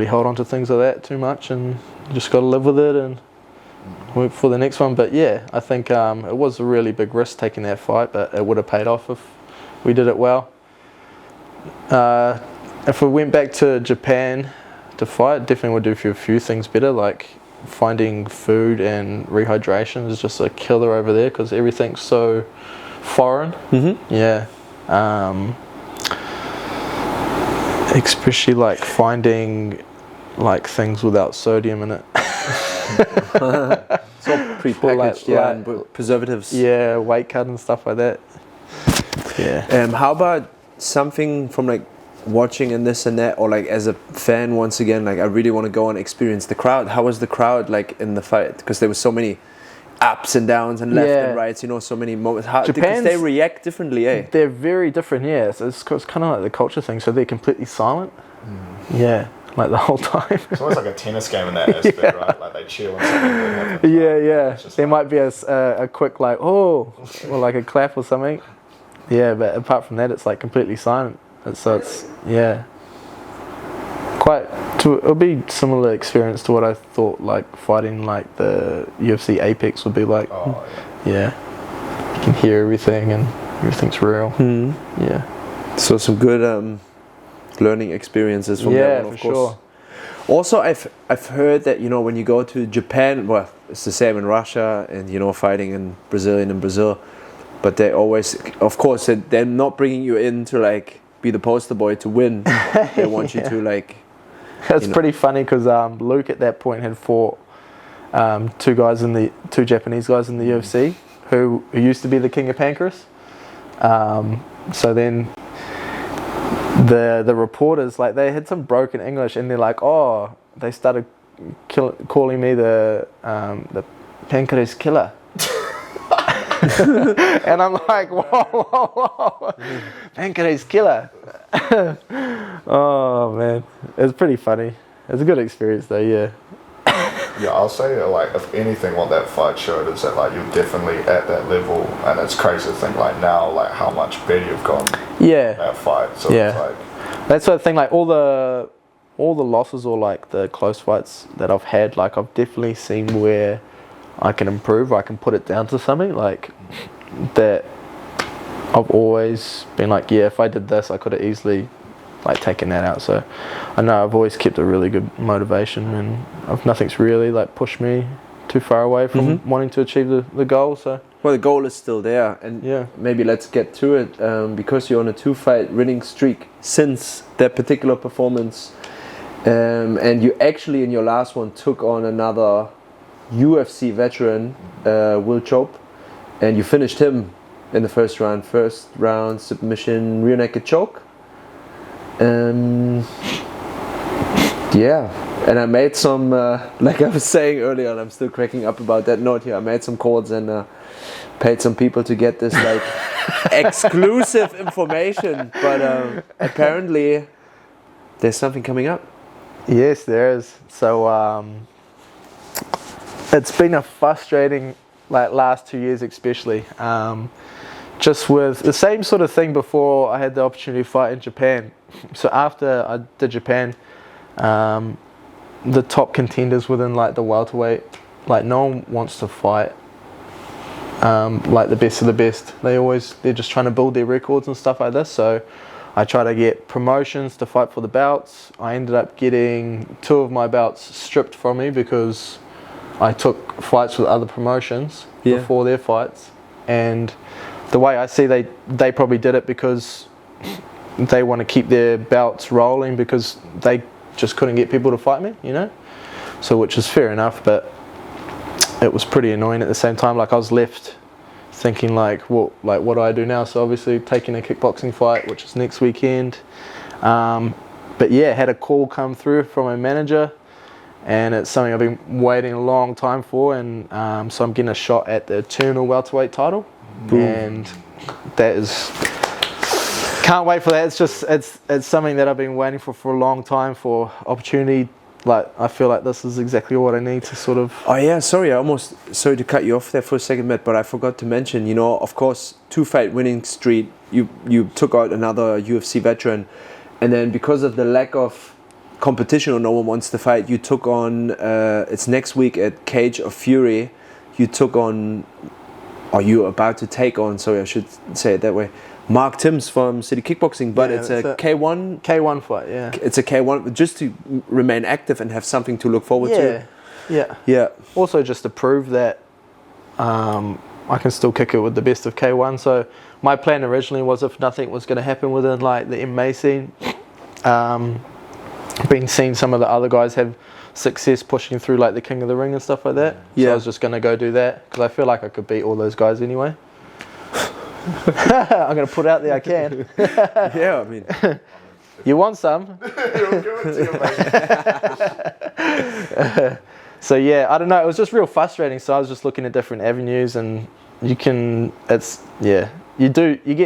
Speaker 3: hold on to things like that too much, and you just got to live with it and work for the next one. But yeah, I think it was a really big risk taking that fight, but it would have paid off if we did it well. If we went back to Japan to fight, definitely would do a few things better, like finding food and rehydration is just a killer over there because everything's so foreign. Yeah. Especially like finding like things without sodium in it.
Speaker 1: It's all pre-packaged, and preservatives.
Speaker 3: Yeah, weight cut and stuff like that. Yeah.
Speaker 1: How about something from like watching and this and that, or like as a fan once again, like I really want to go and experience the crowd. How was the crowd like in the fight? Because there was so many ups and downs and left and rights, you know, so many moments. Because they react differently, eh?
Speaker 3: They're very different, yeah. So it's kind of like the culture thing. So they're completely silent. Yeah, like the whole time.
Speaker 4: It's almost like a tennis game in that aspect, right? Like they cheer when something good happens.
Speaker 3: Yeah. There might be a quick like, oh, or like a clap or something. Yeah, but apart from that, it's like completely silent. It's yeah. It'll be similar experience to what I thought like fighting like the UFC Apex would be like.
Speaker 4: Oh,
Speaker 3: yeah. You can hear everything and everything's real. Yeah.
Speaker 1: So some good learning experiences from that one, of course. Sure. Also, I've heard that, you know, when you go to Japan, well, it's the same in Russia and, you know, fighting in Brazil, but they always, of course, they're not bringing you in to like be the poster boy to win. They want you to like.
Speaker 3: It's pretty funny because Luke at that point had fought two Japanese guys in the UFC who used to be the King of Pancras. So then the reporters, like, they had some broken English and they're like, oh, they started calling me the Pancras killer. And I'm like, whoa, Pancras killer. Oh man, it's pretty funny. It's a good experience though, yeah.
Speaker 4: Yeah, I'll say like if anything what that fight showed is that like you're definitely at that level, and it's crazy to think like now like how much better you've gone. Yeah. That fight. So it's like
Speaker 3: that's the thing, like all the losses or like the close fights that I've had, like I've definitely seen where I can improve, I can put it down to something like that. I've always been like, yeah, if I did this, I could have easily like taken that out. So I know I've always kept a really good motivation, and nothing's really like pushed me too far away from wanting to achieve the goal. So
Speaker 1: well, the goal is still there, and maybe let's get to it because you're on a 2-fight winning streak since that particular performance, and you actually in your last one took on another UFC veteran, Will Chope, and you finished him in the first round submission rear naked choke. And I made some like I was saying earlier, and I'm still cracking up about that note here, I made some calls and paid some people to get this like exclusive information, but apparently there's something coming up.
Speaker 3: Yes, there is. So it's been a frustrating like last 2 years especially, just with the same sort of thing before I had the opportunity to fight in Japan. So after I did Japan, the top contenders within like the welterweight, like no one wants to fight like the best of the best. They're just trying to build their records and stuff like this. So I try to get promotions to fight for the belts. I ended up getting 2 of my belts stripped from me because I took fights with other promotions before their fights. And the way I see they probably did it because they want to keep their belts rolling because they just couldn't get people to fight me, you know? So which is fair enough, but it was pretty annoying at the same time. Like I was left thinking like what do I do now? So obviously taking a kickboxing fight, which is next weekend. But yeah, had a call come through from my manager, and it's something I've been waiting a long time for, and so I'm getting a shot at the eternal welterweight title. Boom. And that is, can't wait for that. It's just it's something that I've been waiting for a long time, for opportunity. Like I feel like this is exactly what I need to sort of.
Speaker 1: Oh yeah, sorry to cut you off there for a second, Matt, but I forgot to mention, you know, of course, 2-fight winning streak. You took out another UFC veteran, and then because of the lack of competition or no one wants to fight, you took on. It's next week at Cage of Fury. You took on, or you're about to take on. Sorry, I should say it that way. Mark Timms from City Kickboxing, but it's a K1
Speaker 3: fight, yeah.
Speaker 1: It's a K1 just to remain active and have something to look forward to.
Speaker 3: Yeah. Also just to prove that I can still kick it with the best of K1. So my plan originally was, if nothing was going to happen within like the MMA scene, been seeing some of the other guys have success pushing through like the King of the Ring and stuff like that. So I was just going to go do that because I feel like I could beat all those guys anyway. I'm going to put out there I can.
Speaker 1: Yeah, I mean.
Speaker 3: You want some? So yeah, I don't know. It was just real frustrating. So I was just looking at different avenues, and you get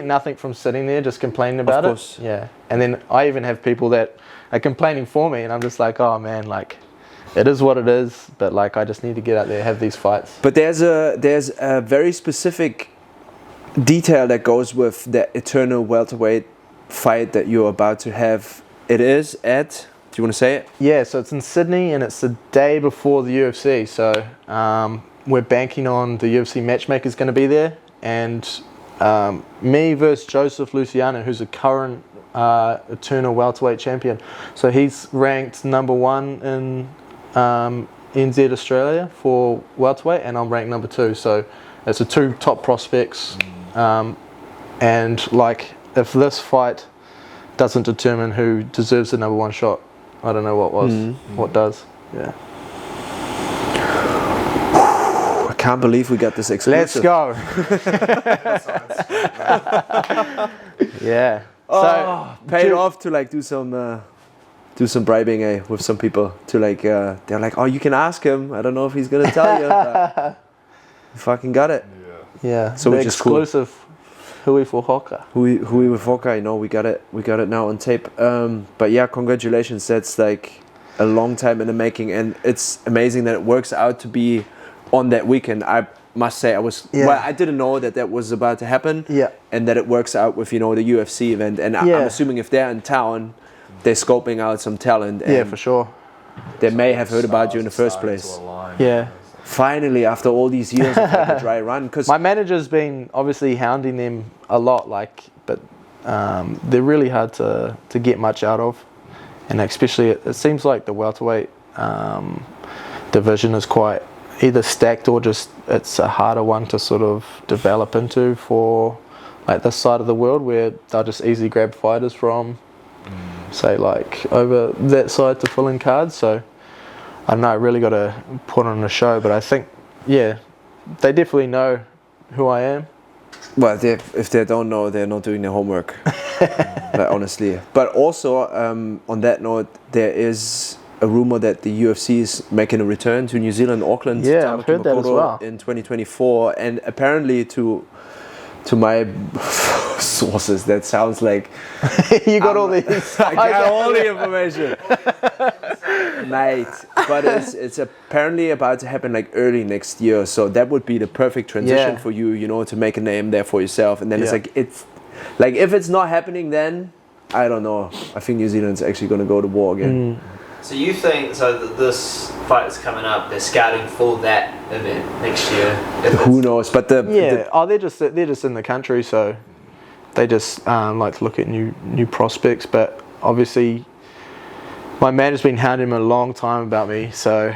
Speaker 3: nothing from sitting there just complaining about it. Of course. Yeah. And then I even have people that are complaining for me, and I'm just like, oh man, like it is what it is. But like I just need to get out there, have these fights.
Speaker 1: But there's a very specific detail that goes with the eternal welterweight fight that you're about to have. It is at, do you want to say it?
Speaker 3: Yeah, so it's in Sydney, and it's the day before the UFC. So we're banking on the UFC matchmaker is going to be there, and me versus Joseph Luciano, who's a current eternal welterweight champion. So he's ranked #1 in NZ Australia for welterweight, and I'm ranked #2. So it's the 2 top prospects. And like if this fight doesn't determine who deserves the #1 shot, I don't know what does. Yeah.
Speaker 1: I can't believe we got this exclusive.
Speaker 3: Let's go. Yeah.
Speaker 1: So paid off to like do some bribing with some people to like they're like, oh, you can ask him. I don't know if he's gonna tell you. But you fucking got it.
Speaker 3: Yeah.
Speaker 1: So
Speaker 3: the
Speaker 1: which is cool.
Speaker 3: Exclusive HUI for HOKA.
Speaker 1: HUI with HOKA, you know, we got it now on tape. But yeah, congratulations. That's like a long time in the making, and it's amazing that it works out to be on that weekend. I must say I didn't know that was about to happen. Yeah. And that it works out with, you know, the UFC event. And I'm assuming if they're in town, they're scoping out some talent. And
Speaker 3: for sure.
Speaker 1: They may have heard about you in the first place.
Speaker 3: Yeah.
Speaker 1: Finally, after all these years of like a dry run, because
Speaker 3: my manager's been obviously hounding them a lot, but they're really hard to get much out of, and especially it seems like the welterweight division is quite either stacked or just it's a harder one to sort of develop into for like this side of the world, where they'll just easily grab fighters from, say like over that side to fill in cards. So I don't know, I really got to put on a show, but I think, they definitely know who I am.
Speaker 1: Well, if they don't know, they're not doing their homework, like, honestly. But also, on that note, there is a rumor that the UFC is making a return to New Zealand, Auckland.
Speaker 3: Yeah, I've heard that as well.
Speaker 1: In 2024, and apparently to my sources, that sounds like
Speaker 3: you got all these.
Speaker 1: I got all the information, mate. But it's apparently about to happen like early next year, so that would be the perfect transition for you, you know, to make a name there for yourself. And then it's like if it's not happening, then I don't know. I think New Zealand's actually going to go to war again.
Speaker 2: So you think this fight that's coming up, they're scouting for that event next year?
Speaker 1: Who knows? But
Speaker 3: they're just in the country, so they just like to look at new prospects. But obviously, my manager's been hounding him a long time about me. So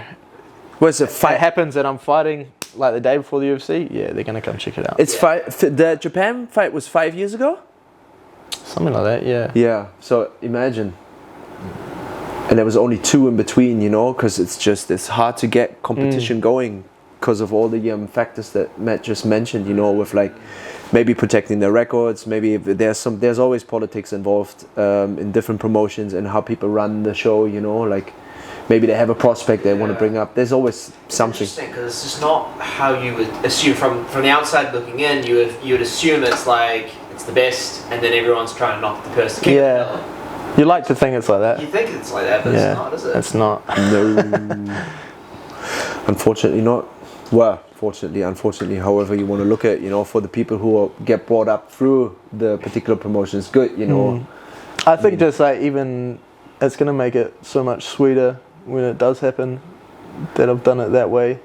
Speaker 1: was it fight
Speaker 3: happens that I'm fighting like the day before the UFC? Yeah, they're gonna come check it out.
Speaker 1: It's the Japan fight was 5 years ago.
Speaker 3: Something like that, yeah.
Speaker 1: Yeah. So imagine. And there was only 2 in between, you know, because it's hard to get competition going because of all the factors that Matt just mentioned, you know, with like maybe protecting their records, maybe if there's always politics involved in different promotions and how people run the show, you know, like maybe they have a prospect they want to bring up. There's always something.
Speaker 2: Interesting, because it's just not how you would assume from the outside looking in. You would assume it's like it's the best, and then everyone's trying to knock the person.
Speaker 3: Yeah. You like to think it's like that.
Speaker 2: You think it's like that, but it's not, is it?
Speaker 3: It's not.
Speaker 1: No. Unfortunately not. Well, unfortunately, however you want to look at it, you know, for the people who get brought up through the particular promotion, it's good, you know.
Speaker 3: I think just like even it's going to make it so much sweeter when it does happen that I've done it that way.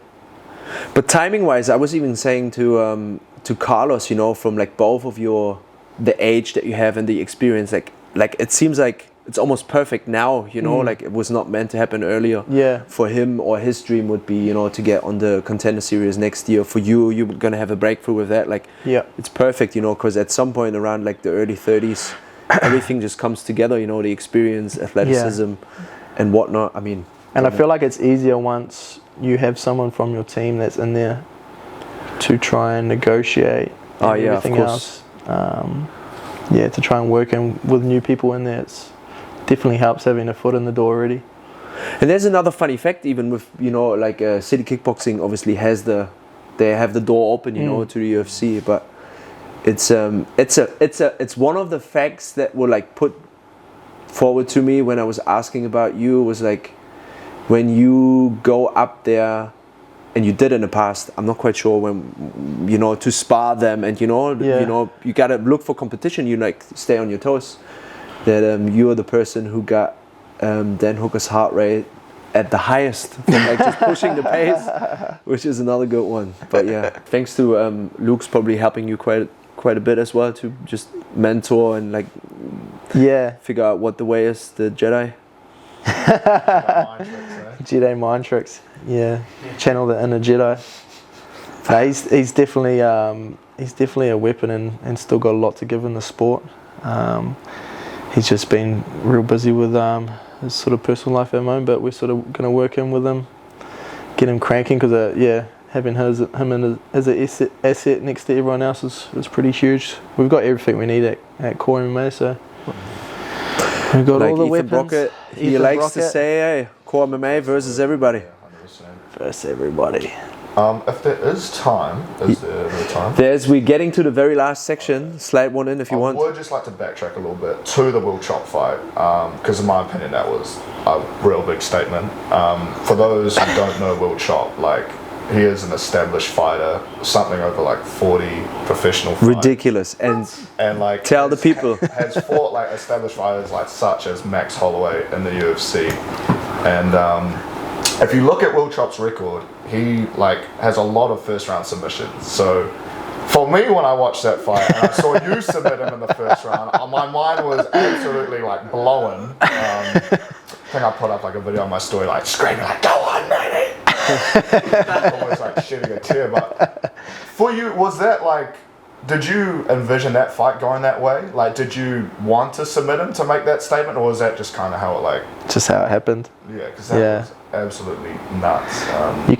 Speaker 1: But timing-wise, I was even saying to Carlos, you know, from like both of the age that you have and the experience, like it seems like it's almost perfect now, you know, like it was not meant to happen earlier.
Speaker 3: Yeah.
Speaker 1: For him, or his dream would be, you know, to get on the Contender Series next year. For you're gonna have a breakthrough with that. Like, it's perfect, you know, because at some point around like the early 30s, everything just comes together, you know, the experience, athleticism, and whatnot. I mean,
Speaker 3: and I feel like it's easier once you have someone from your team that's in there to try and negotiate everything else. To try and work in with new people in there, it's definitely helps having a foot in the door already.
Speaker 1: And there's another funny fact, even with, you know, like City Kickboxing obviously they have the door open, you know, to the UFC, but it's one of the facts that were like put forward to me when I was asking about you, was like when you go up there, and you did in the past, I'm not quite sure when, you know, to spar them, and you know, you gotta look for competition. You like stay on your toes. That you are the person who got Dan Hooker's heart rate at the highest, from like just pushing the pace, which is another good one. But yeah, thanks to Luke's probably helping you quite a bit as well to just mentor and like figure out what the way is, the Jedi.
Speaker 3: Jedi mind tricks. Yeah, channel the inner Jedi. He's definitely a weapon and still got a lot to give in the sport. He's just been real busy with his sort of personal life at the moment, but we're sort of going to work in with him, get him cranking, because having him as an asset next to everyone else is pretty huge. We've got everything we need at Core MMA, so we've got like all the
Speaker 1: Ethan
Speaker 3: weapons.
Speaker 1: Brockett, he likes to say, hey, Core MMA versus everybody.
Speaker 4: 100%.
Speaker 3: Versus everybody.
Speaker 4: If there is time, is there no time?
Speaker 1: We're getting to the very last section. Slide one in if you want.
Speaker 4: I would just like to backtrack a little bit to the Will Chop fight, because in my opinion that was a real big statement. For those who don't know Will Chop, like, he is an established fighter, something over like 40 professional fights.
Speaker 1: Ridiculous. And
Speaker 4: like
Speaker 1: tell the people.
Speaker 4: Has fought like established fighters like such as Max Holloway in the UFC. And if you look at Will Chop's record, he like has a lot of first round submissions. So for me, when I watched that fight and I saw you submit him in the first round, my mind was absolutely like blown. I think I put up like a video on my story like screaming like, go on, matey! Almost like shedding a tear. But for you, was that like, did you envision that fight going that way? Like, did you want to submit him to make that statement, or was that just kind of how it like?
Speaker 3: Just how it happened.
Speaker 4: Yeah, because that was absolutely nuts.
Speaker 3: You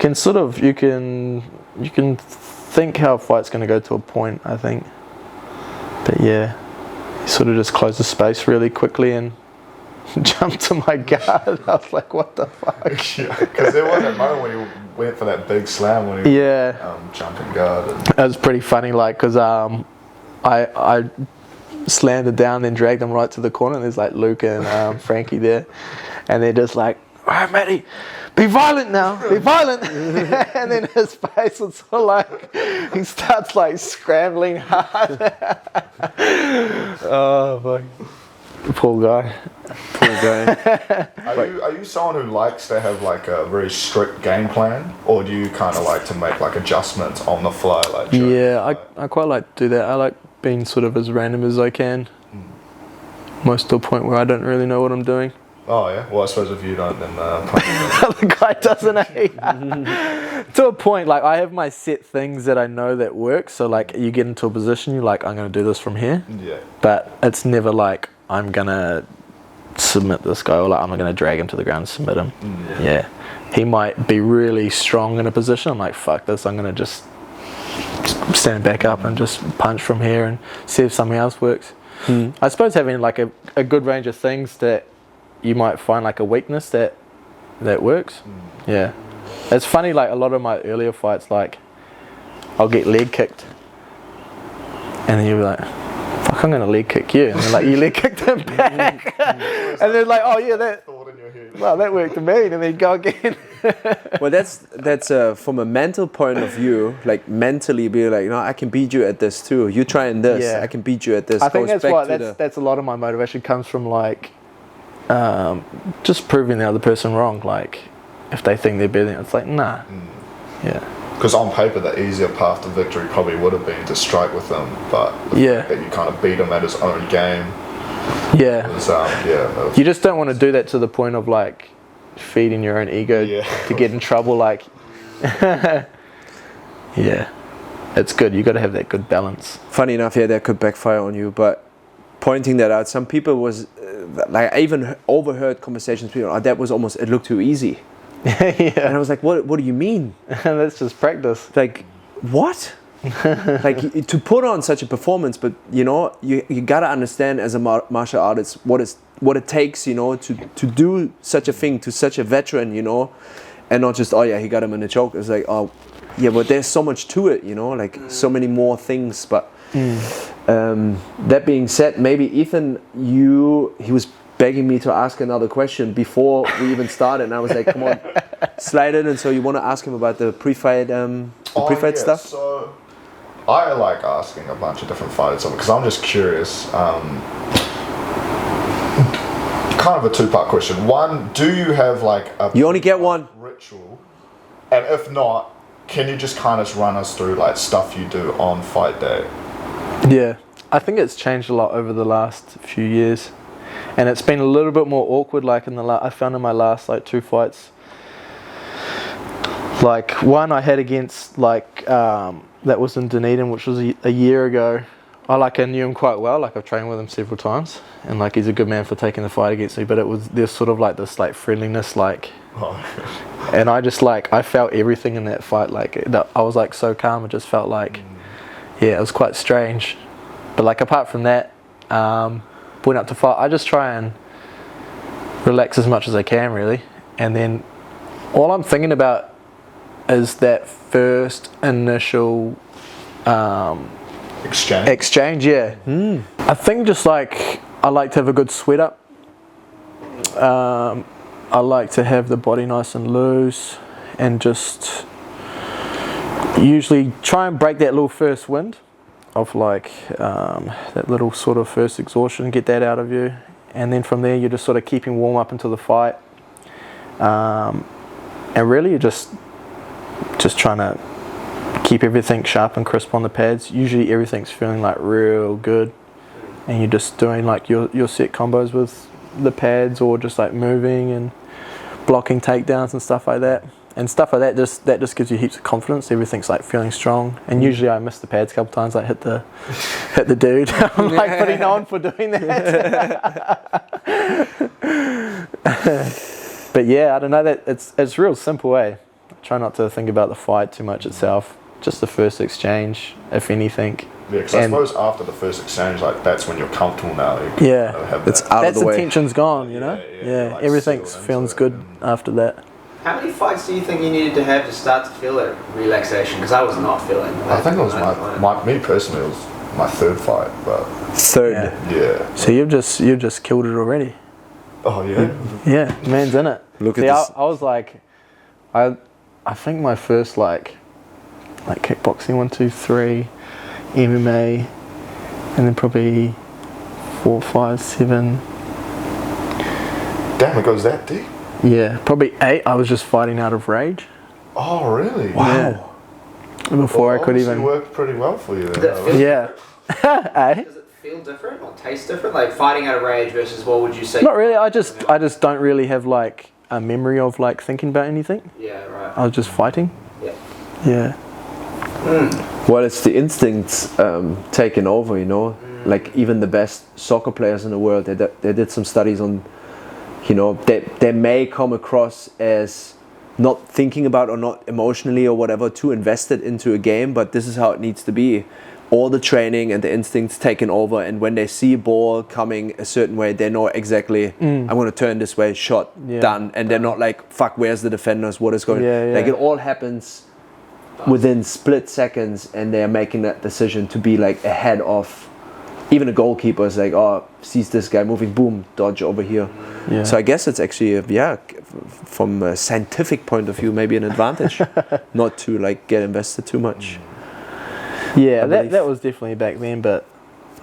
Speaker 3: can think how a fight's going to go to a point, I think. But yeah, he sort of just closed the space really quickly and jumped to my guard. I was like, what the fuck?
Speaker 4: Because there was that moment when he went for that big slam when he jumping guard.
Speaker 3: It was pretty funny, like, because I slammed it down, then dragged him right to the corner, and there's like Luke and Frankie there, and they're just like, all right, Matty, be violent now, be violent. And then his face was sort of like, he starts like scrambling hard. Oh, fuck. Poor guy.
Speaker 1: Poor guy.
Speaker 4: Are you someone who likes to have like a very strict game plan, or do you kind of like to make like adjustments on the fly? Like
Speaker 3: yeah, I quite like to do that. I like being sort of as random as I can. Most to a point where I don't really know what I'm doing.
Speaker 4: Oh yeah, well I suppose if you don't, then
Speaker 3: the guy doesn't. To a point, like I have my set things that I know that work. So like you get into a position, you're like, I'm gonna do this from here.
Speaker 4: Yeah.
Speaker 3: But it's never like I'm gonna submit this guy, or like I'm gonna drag him to the ground and submit him. Yeah. He might be really strong in a position. I'm like, fuck this. I'm gonna just stand back up and just punch from here and see if something else works. I suppose having like a good range of things that you might find like a weakness that works. Yeah, it's funny, like a lot of my earlier fights, like I'll get leg kicked and then you'll be like, fuck, I'm gonna leg kick you, and then like you leg kicked him back and then like, oh yeah, that worked to me, and then you go again.
Speaker 1: Well, that's from a mental point of view, like mentally be like, no, I can beat you at this too. You trying this,
Speaker 3: Yeah.
Speaker 1: I can beat you at this.
Speaker 3: I think
Speaker 1: Goes
Speaker 3: that's
Speaker 1: back
Speaker 3: why
Speaker 1: to
Speaker 3: that's a lot of my motivation comes from like just proving the other person wrong. Like if they think they're better, it's like nah. Yeah.
Speaker 4: because on paper the easier path to victory probably would have been to strike with him, but the fact that you kind of beat him at his own game.
Speaker 3: Yeah.
Speaker 4: Was,
Speaker 3: You just don't want to do that to the point of like feeding your own ego to get in trouble. Like, yeah, it's good. You got to have that good balance.
Speaker 1: Funny enough, yeah, that could backfire on you. But pointing that out, some people was like, I even overheard conversations. People, oh, that was almost, it looked too easy. And I was like, what do you mean?
Speaker 3: That's just practice.
Speaker 1: Like, what? Like to put on such a performance, but you know, you gotta understand as a martial artist what it takes, you know, to do such a thing to such a veteran, you know, and not just, oh yeah, he got him in a choke. It's like, oh yeah, but there's so much to it, you know, like so many more things. But that being said, maybe Ethan, he was begging me to ask another question before we even started, and I was like, come on, slide in. And so you want to ask him about the pre-fight stuff?
Speaker 4: So I like asking a bunch of different fighters because I'm just curious. Kind of a two-part question. One, do you have like a
Speaker 1: You only get one
Speaker 4: ritual? And if not, can you just kind of run us through like stuff you do on fight day?
Speaker 3: Yeah, I think it's changed a lot over the last few years, and it's been a little bit more awkward. Like I found in my last like 2 fights, like one I had against like that was in Dunedin, which was a year ago. I knew him quite well. Like I've trained with him several times, and like he's a good man for taking the fight against me. But there's sort of like this like friendliness, like, and I just like I felt everything in that fight. Like I was like so calm. It just felt like, yeah, it was quite strange. But like apart from that, went up to fight. I just try and relax as much as I can, really, and then all I'm thinking about is that first initial exchange. Yeah. I think just like I like to have a good sweat up. I like to have the body nice and loose, and just usually try and break that little first wind of like that little sort of first exhaustion, get that out of you, and then from there you're just sort of keeping warm up until the fight, and really you're just trying to keep everything sharp and crisp on the pads. Usually everything's feeling like real good, and you're just doing like your set combos with the pads, or just like moving and blocking takedowns and stuff like that. And stuff like that just gives you heaps of confidence. Everything's like feeling strong. And usually I miss the pads a couple times, like hit the dude. I'm like putting on for doing that. But yeah, I don't know, that it's real simple, eh? I try not to think about the fight too much itself. Just the first exchange, if anything.
Speaker 4: Yeah, because I suppose after the first exchange, like that's when you're comfortable now.
Speaker 1: It's out of the way.
Speaker 3: That's the tension's gone, you know? Yeah, like everything feels good after that.
Speaker 2: How many fights do you think you needed to have to start to feel that relaxation? Because I was not feeling that.
Speaker 4: I think it was me personally, it was my 3rd fight, but...
Speaker 1: 3rd?
Speaker 4: Yeah.
Speaker 3: So you've just killed it already.
Speaker 4: Oh yeah?
Speaker 3: Yeah, man's in it.
Speaker 1: Look at this.
Speaker 3: I was like, I think my first like kickboxing 1, 2, 3, MMA, and then probably 4, 5, 7,
Speaker 4: Damn, it goes that deep?
Speaker 3: Yeah, probably 8. I was just fighting out of rage.
Speaker 4: Oh, really?
Speaker 1: Wow.
Speaker 3: Yeah. Before I could even...
Speaker 4: It worked pretty well for you then.
Speaker 3: Yeah.
Speaker 2: Does it feel different or taste different? Like fighting out of rage versus what would you say?
Speaker 3: Not really. I just don't really have like a memory of like thinking about anything.
Speaker 2: Yeah, right.
Speaker 3: I was just fighting.
Speaker 2: Yeah.
Speaker 3: Yeah.
Speaker 1: Well, it's the instincts taking over, you know. Like even the best soccer players in the world, they did some studies on, you know, they may come across as not thinking about or not emotionally or whatever too invested into a game, but this is how it needs to be. All the training and the instincts taken over, and when they see a ball coming a certain way, they know exactly, I'm going to turn this way, shot, done. And they're not like, fuck, where's the defenders, what is going on? Like it all happens within split seconds, and they're making that decision to be like ahead of even a goalkeeper is like, oh, sees this guy moving, boom, dodge over here. Yeah. So I guess it's actually, from a scientific point of view, maybe an advantage not to like get invested too much.
Speaker 3: Yeah, that was definitely back then, but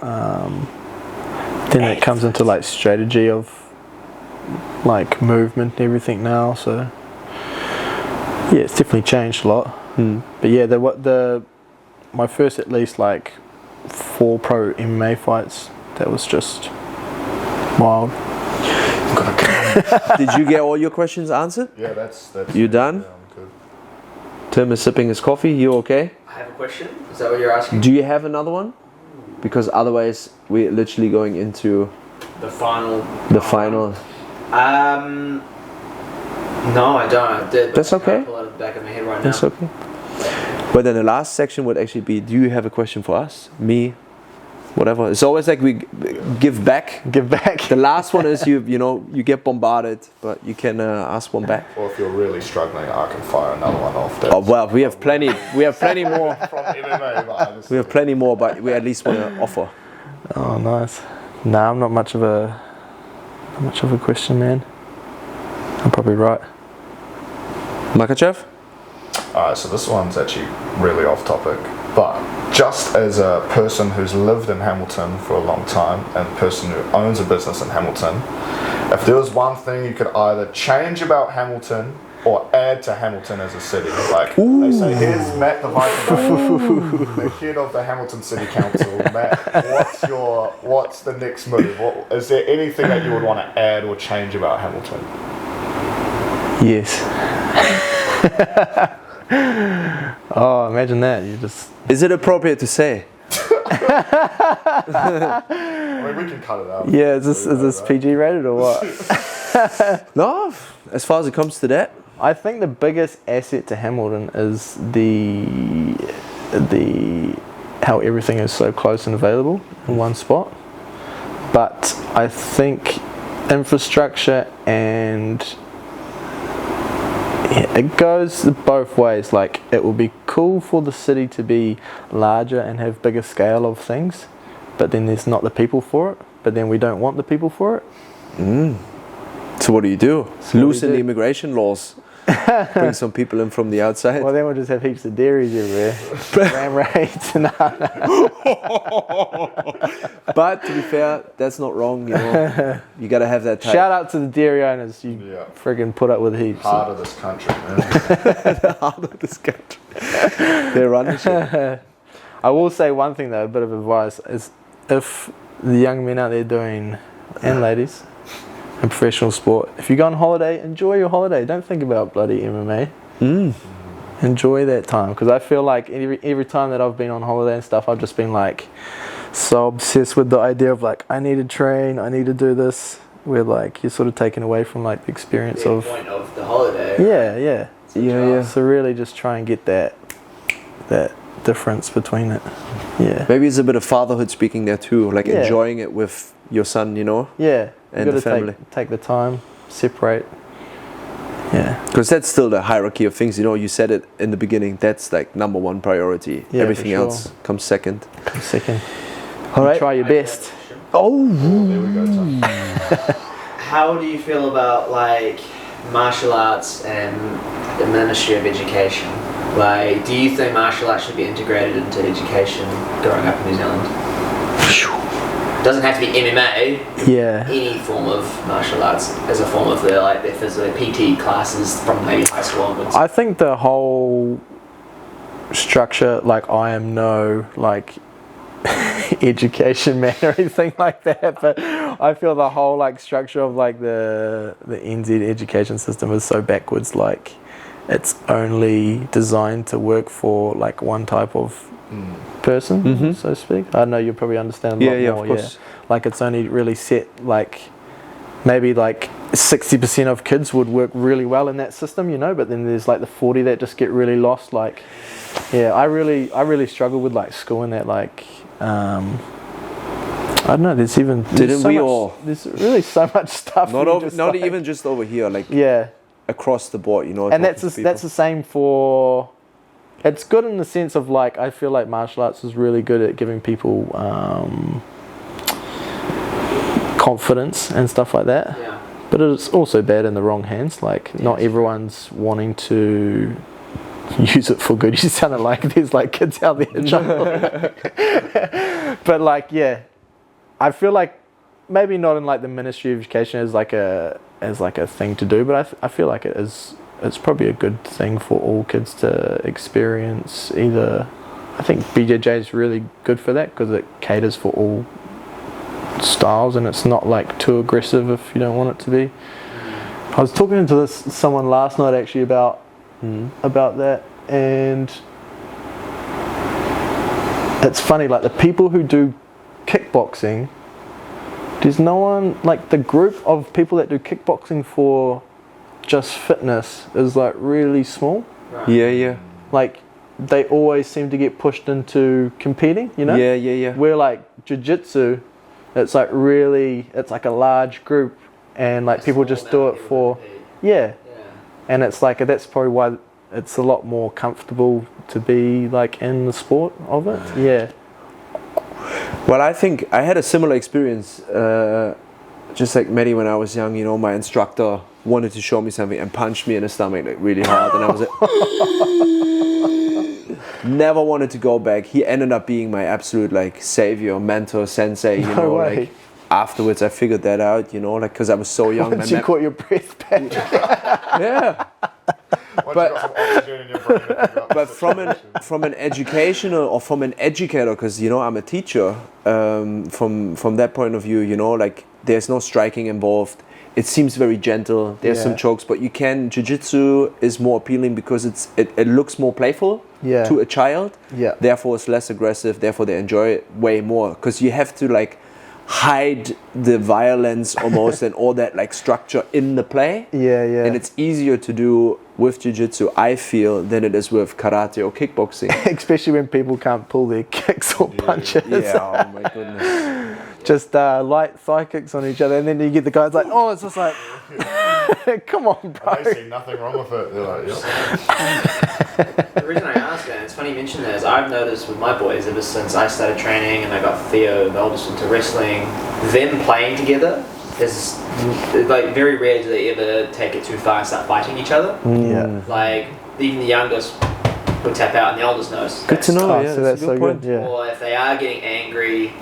Speaker 3: then it comes into like strategy of like movement and everything now. So yeah, it's definitely changed a lot. But yeah, my first at least like 4 pro MMA fights, that was just wild.
Speaker 1: Did you get all your questions answered?
Speaker 4: Yeah, that's
Speaker 1: you done?
Speaker 4: Yeah, I'm good.
Speaker 1: Tim is sipping his coffee. You okay?
Speaker 2: I have a question. Is that what you're asking?
Speaker 1: Do you have another one? Because otherwise we're literally going into
Speaker 2: the final. No, I don't.
Speaker 1: That's okay.
Speaker 2: Pull out of the back of my head right now.
Speaker 1: That's okay. But then the last section would actually be, do you have a question for us? Me? Whatever. It's always like we give back.
Speaker 3: Give back.
Speaker 1: The last one is you get bombarded, but you can ask one back.
Speaker 4: Or if you're really struggling, I can fire another one off.
Speaker 1: Oh well, we have plenty. We have plenty more.
Speaker 4: From MMA, but
Speaker 1: we have plenty more, but we at least want to offer.
Speaker 3: Oh, nice. Nah, I'm not much of a question man. I'm probably right.
Speaker 1: Makachev?
Speaker 4: Alright, so this one's actually really off topic, but just as a person who's lived in Hamilton for a long time and a person who owns a business in Hamilton, if there was one thing you could either change about Hamilton or add to Hamilton as a city, like they say, here's Matt the Viper Vaile, the head of the Hamilton City Council. Matt, what's the next move? Is there anything that you would want to add or change about Hamilton?
Speaker 3: Yes. Oh, imagine that.
Speaker 1: Is it appropriate to say?
Speaker 4: I mean, we can cut it out.
Speaker 3: Yeah, is this PG rated or what?
Speaker 1: No, as far as it comes to that.
Speaker 3: I think the biggest asset to Hamilton is the how everything is so close and available in one spot. But I think infrastructure and it goes both ways. Like, it will be cool for the city to be larger and have bigger scale of things, but then there's not the people for it, but then we don't want the people for it.
Speaker 1: So what do you do? Loosen the immigration laws. Bring some people in from the outside.
Speaker 3: Well, then we'll just have heaps of dairies everywhere. Ram raids. No.
Speaker 1: But to be fair, that's not wrong, you know. You gotta have that type.
Speaker 3: Shout out to the dairy owners. You friggin' put up with heaps.
Speaker 4: Heart of this country, man.
Speaker 1: The heart of this country. They're running shit.
Speaker 3: I will say one thing though, a bit of advice, is if the young men out there doing, and ladies, in professional sport, if you go on holiday, enjoy your holiday. Don't think about bloody MMA. Enjoy that time, because I feel like every time that I've been on holiday and stuff, I've just been like so obsessed with the idea of like, I need to train, I need to do this, where like you're sort of taken away from like the experience of
Speaker 2: point of the holiday.
Speaker 3: Yeah. So really just try and get that difference between it. Yeah.
Speaker 1: Maybe it's a bit of fatherhood speaking there too, like enjoying it with your son, you know.
Speaker 3: Yeah.
Speaker 1: And the family.
Speaker 3: Take the time, separate. Yeah.
Speaker 1: Because that's still the hierarchy of things, you know. You said it in the beginning. That's like number one priority.
Speaker 3: Yeah,
Speaker 1: everything else comes second. All right.
Speaker 3: Try your best.
Speaker 1: Oh,
Speaker 4: there we go, Tom.
Speaker 2: How do you feel about like martial arts and the Ministry of Education? Like, do you think martial arts should be integrated into education growing up in New Zealand? doesn't have to be MMA.
Speaker 3: Yeah.
Speaker 2: Any form of martial arts as a form of their physio PT classes from maybe high school onwards.
Speaker 3: I think the whole structure, like I am no like education man or anything like that, but I feel the whole like structure of like the NZ education system is so backwards. Like it's only designed to work for like one type of person, so to speak. I know you probably understand a lot more.
Speaker 1: Of course.
Speaker 3: Like it's only really set like maybe like 60% of kids would work really well in that system, you know, but then there's like the 40 that just get really lost. Like, yeah, I really struggle with like school and that like, I don't know, there's really so much stuff.
Speaker 1: Not even just over here, like across the board, you know.
Speaker 3: And that's the same for, it's good in the sense of like, I feel like martial arts is really good at giving people confidence and stuff like that.
Speaker 2: Yeah.
Speaker 3: But it's also bad in the wrong hands. Like not everyone's wanting to use it for good. You sound like there's like kids out there jungle. But like I feel like maybe not in like the Ministry of Education as like a thing to do, but I feel like it's probably a good thing for all kids to experience. Either I think BJJ is really good for that because it caters for all styles and it's not like too aggressive if you don't want it to be. I was talking to someone last night actually about that, and it's funny, like the people who do kickboxing, there's no one, like the group of people that do kickboxing for just fitness is like really small.
Speaker 2: Right.
Speaker 1: Yeah.
Speaker 3: Like they always seem to get pushed into competing, you know?
Speaker 1: Yeah.
Speaker 3: Where like jiu-jitsu, it's like really, it's like a large group and like people just do it for, and it's like, that's probably why it's a lot more comfortable to be like in the sport of it. Yeah.
Speaker 1: Well, I think I had a similar experience, just like Maddie when I was young, you know, my instructor wanted to show me something and punched me in the stomach like really hard and I was like, never wanted to go back. He ended up being my absolute like savior, mentor, sensei, you know, like afterwards I figured that out, you know, like because I was so young.
Speaker 3: Once you caught your breath back.
Speaker 1: Yeah. But from an educational or from an educator, because you know I'm a teacher, from that point of view, you know, like there's no striking involved. It seems very gentle. There's some chokes, but jiu-jitsu is more appealing because it looks more playful to a child. Yeah. Therefore, it's less aggressive. Therefore, they enjoy it way more because you have to like hide the violence almost and all that like structure in the play. Yeah. And it's easier to do with jiu-jitsu, I feel, than it is with karate or kickboxing.
Speaker 3: Especially when people can't pull their kicks or punches.
Speaker 1: Yeah, oh my goodness.
Speaker 3: Just light thigh kicks on each other, and then you get the guys like, oh, it's just like, come on, bro.
Speaker 4: And they see nothing wrong with it. They're like,
Speaker 2: The reason I ask that, it's funny you mention that, is I've noticed with my boys ever since I started training and I got Theo, the oldest, into wrestling, them playing together is like very rare do they ever take it too far and start fighting each other. Yeah. Like even the youngest would tap out and the oldest knows.
Speaker 1: Good to know. Yeah,
Speaker 3: so that's so good. Yeah.
Speaker 2: Or if they are getting angry,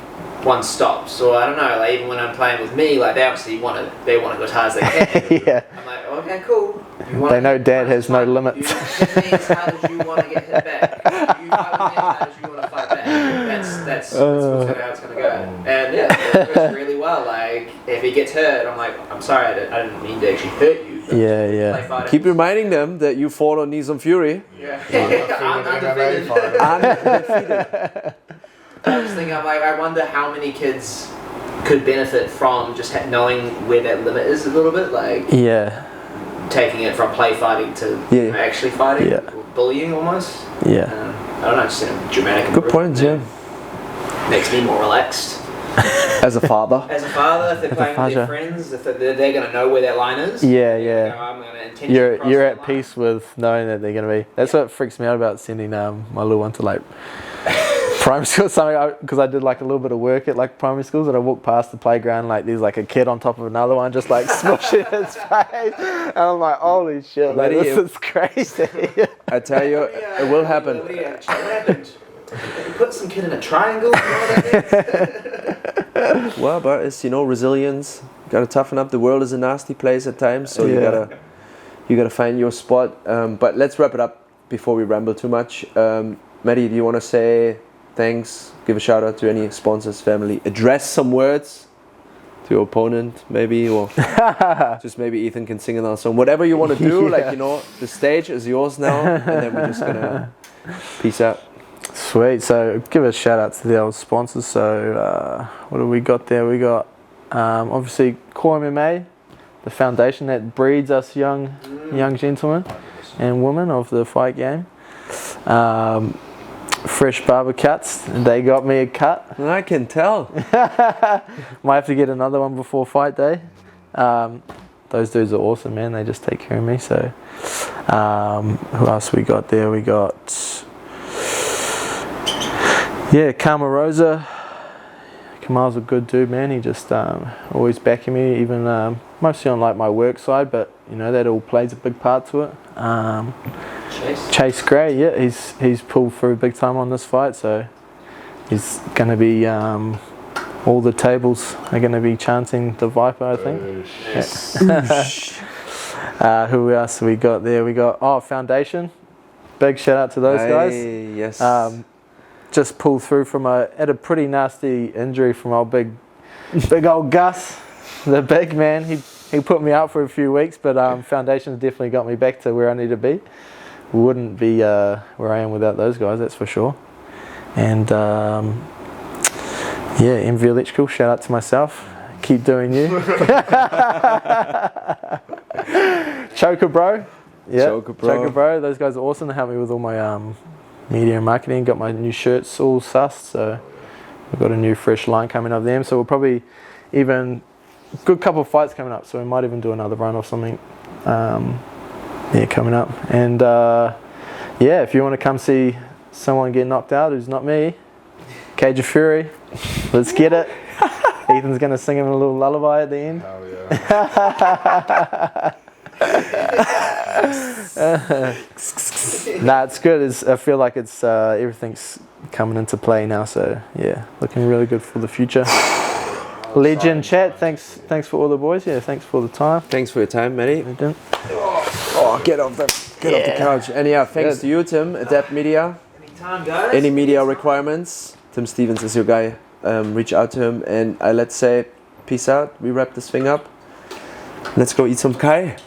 Speaker 2: one stops. Or I don't know, like even when I'm playing with me, like they obviously want to go as hard as they can.
Speaker 3: Yeah.
Speaker 2: I'm like, okay, cool.
Speaker 3: They know Dad has no limits.
Speaker 2: You hit me as hard as you want to get hit back. You fight with me as hard as you want to fight back. That's how it's gonna go. And yeah, it works really well. Like if he gets hurt, I'm like, I'm sorry, I didn't mean to actually hurt you.
Speaker 3: Yeah.
Speaker 1: Keep reminding them that you fought on Knees on Fury.
Speaker 2: Yeah. Undefeated. I was thinking, I'm like, I wonder how many kids could benefit from just knowing where that limit is a little bit, like taking it from play fighting to actually fighting, or bullying almost. I don't know, just in a dramatic.
Speaker 1: Good point,
Speaker 2: Makes me more relaxed.
Speaker 1: As a father.
Speaker 2: As a father, if they're playing with their friends, if they're going to know where that line is. I'm going to intentionally cross
Speaker 3: You're
Speaker 2: that
Speaker 3: at
Speaker 2: line.
Speaker 3: peace with knowing that they're going to be. That's what freaks me out about sending my little one to like primary school or something, because I did like a little bit of work at like primary schools, and I walked past the playground, like there's like a kid on top of another one just like smushing his face, and I'm like, holy shit, like, this is crazy.
Speaker 1: I tell you, it will happen.
Speaker 2: What happened? You put some kid in a triangle? You know what that
Speaker 1: Well, but it's, you know, resilience. Gotta toughen up. The world is a nasty place at times, so you gotta find your spot. But let's wrap it up before we ramble too much. Maddie, do you want to say thanks? Give a shout out to any sponsors, family. Address some words to your opponent, maybe, or just maybe Ethan can sing another song. Whatever you want to do, like, you know, the stage is yours now, and then we're just gonna peace out.
Speaker 3: Sweet. So give a shout out to the old sponsors. So what do we got there? We got obviously Core MMA, the foundation that breeds us young gentlemen and women of the fight game. Fresh Barber cuts. They got me a cut.
Speaker 1: I can tell.
Speaker 3: Might have to get another one before fight day. Those dudes are awesome, man. They just take care of me. So who else we got there? We got Camarosa. Kamal's a good dude, man. He just always backing me, even mostly on like my work side, but you know that all plays a big part to it. Chase Gray, yeah, he's pulled through big time on this fight, so he's going to be all the tables are going to be chanting the Viper, I think. Yes. Who else have we got there? We got Foundation. Big shout out to those guys.
Speaker 1: Yes.
Speaker 3: Just pulled through from had a pretty nasty injury from our big old Gus, the big man. He put me out for a few weeks, but Foundation's definitely got me back to where I need to be. Wouldn't be where I am without those guys, that's for sure. And MV Electrical, shout out to myself. Keep doing you. Choker Bro. Yeah, Choker Bro. Those guys are awesome. They help me with all my media and marketing. Got my new shirts all sussed, so we've got a new fresh line coming up them. So we'll probably even good couple of fights coming up. So we might even do another run or something. Coming up. And if you want to come see someone get knocked out who's not me, Cage of Fury, let's get it. Ethan's going to sing him a little lullaby at the end.
Speaker 4: Oh
Speaker 3: Nah, it's good. I feel like it's everything's coming into play now, so yeah, looking really good for the future. Legend chat, thanks for all the boys. Yeah, thanks for the time.
Speaker 1: Thanks for your time, Matty. Get off the couch. And thanks to you, Tim, Adapt Media.
Speaker 2: Anytime, guys.
Speaker 1: Any media requirements, Tim Stevens is your guy. Reach out to him, and let's say peace out. We wrap this thing up. Let's go eat some kai.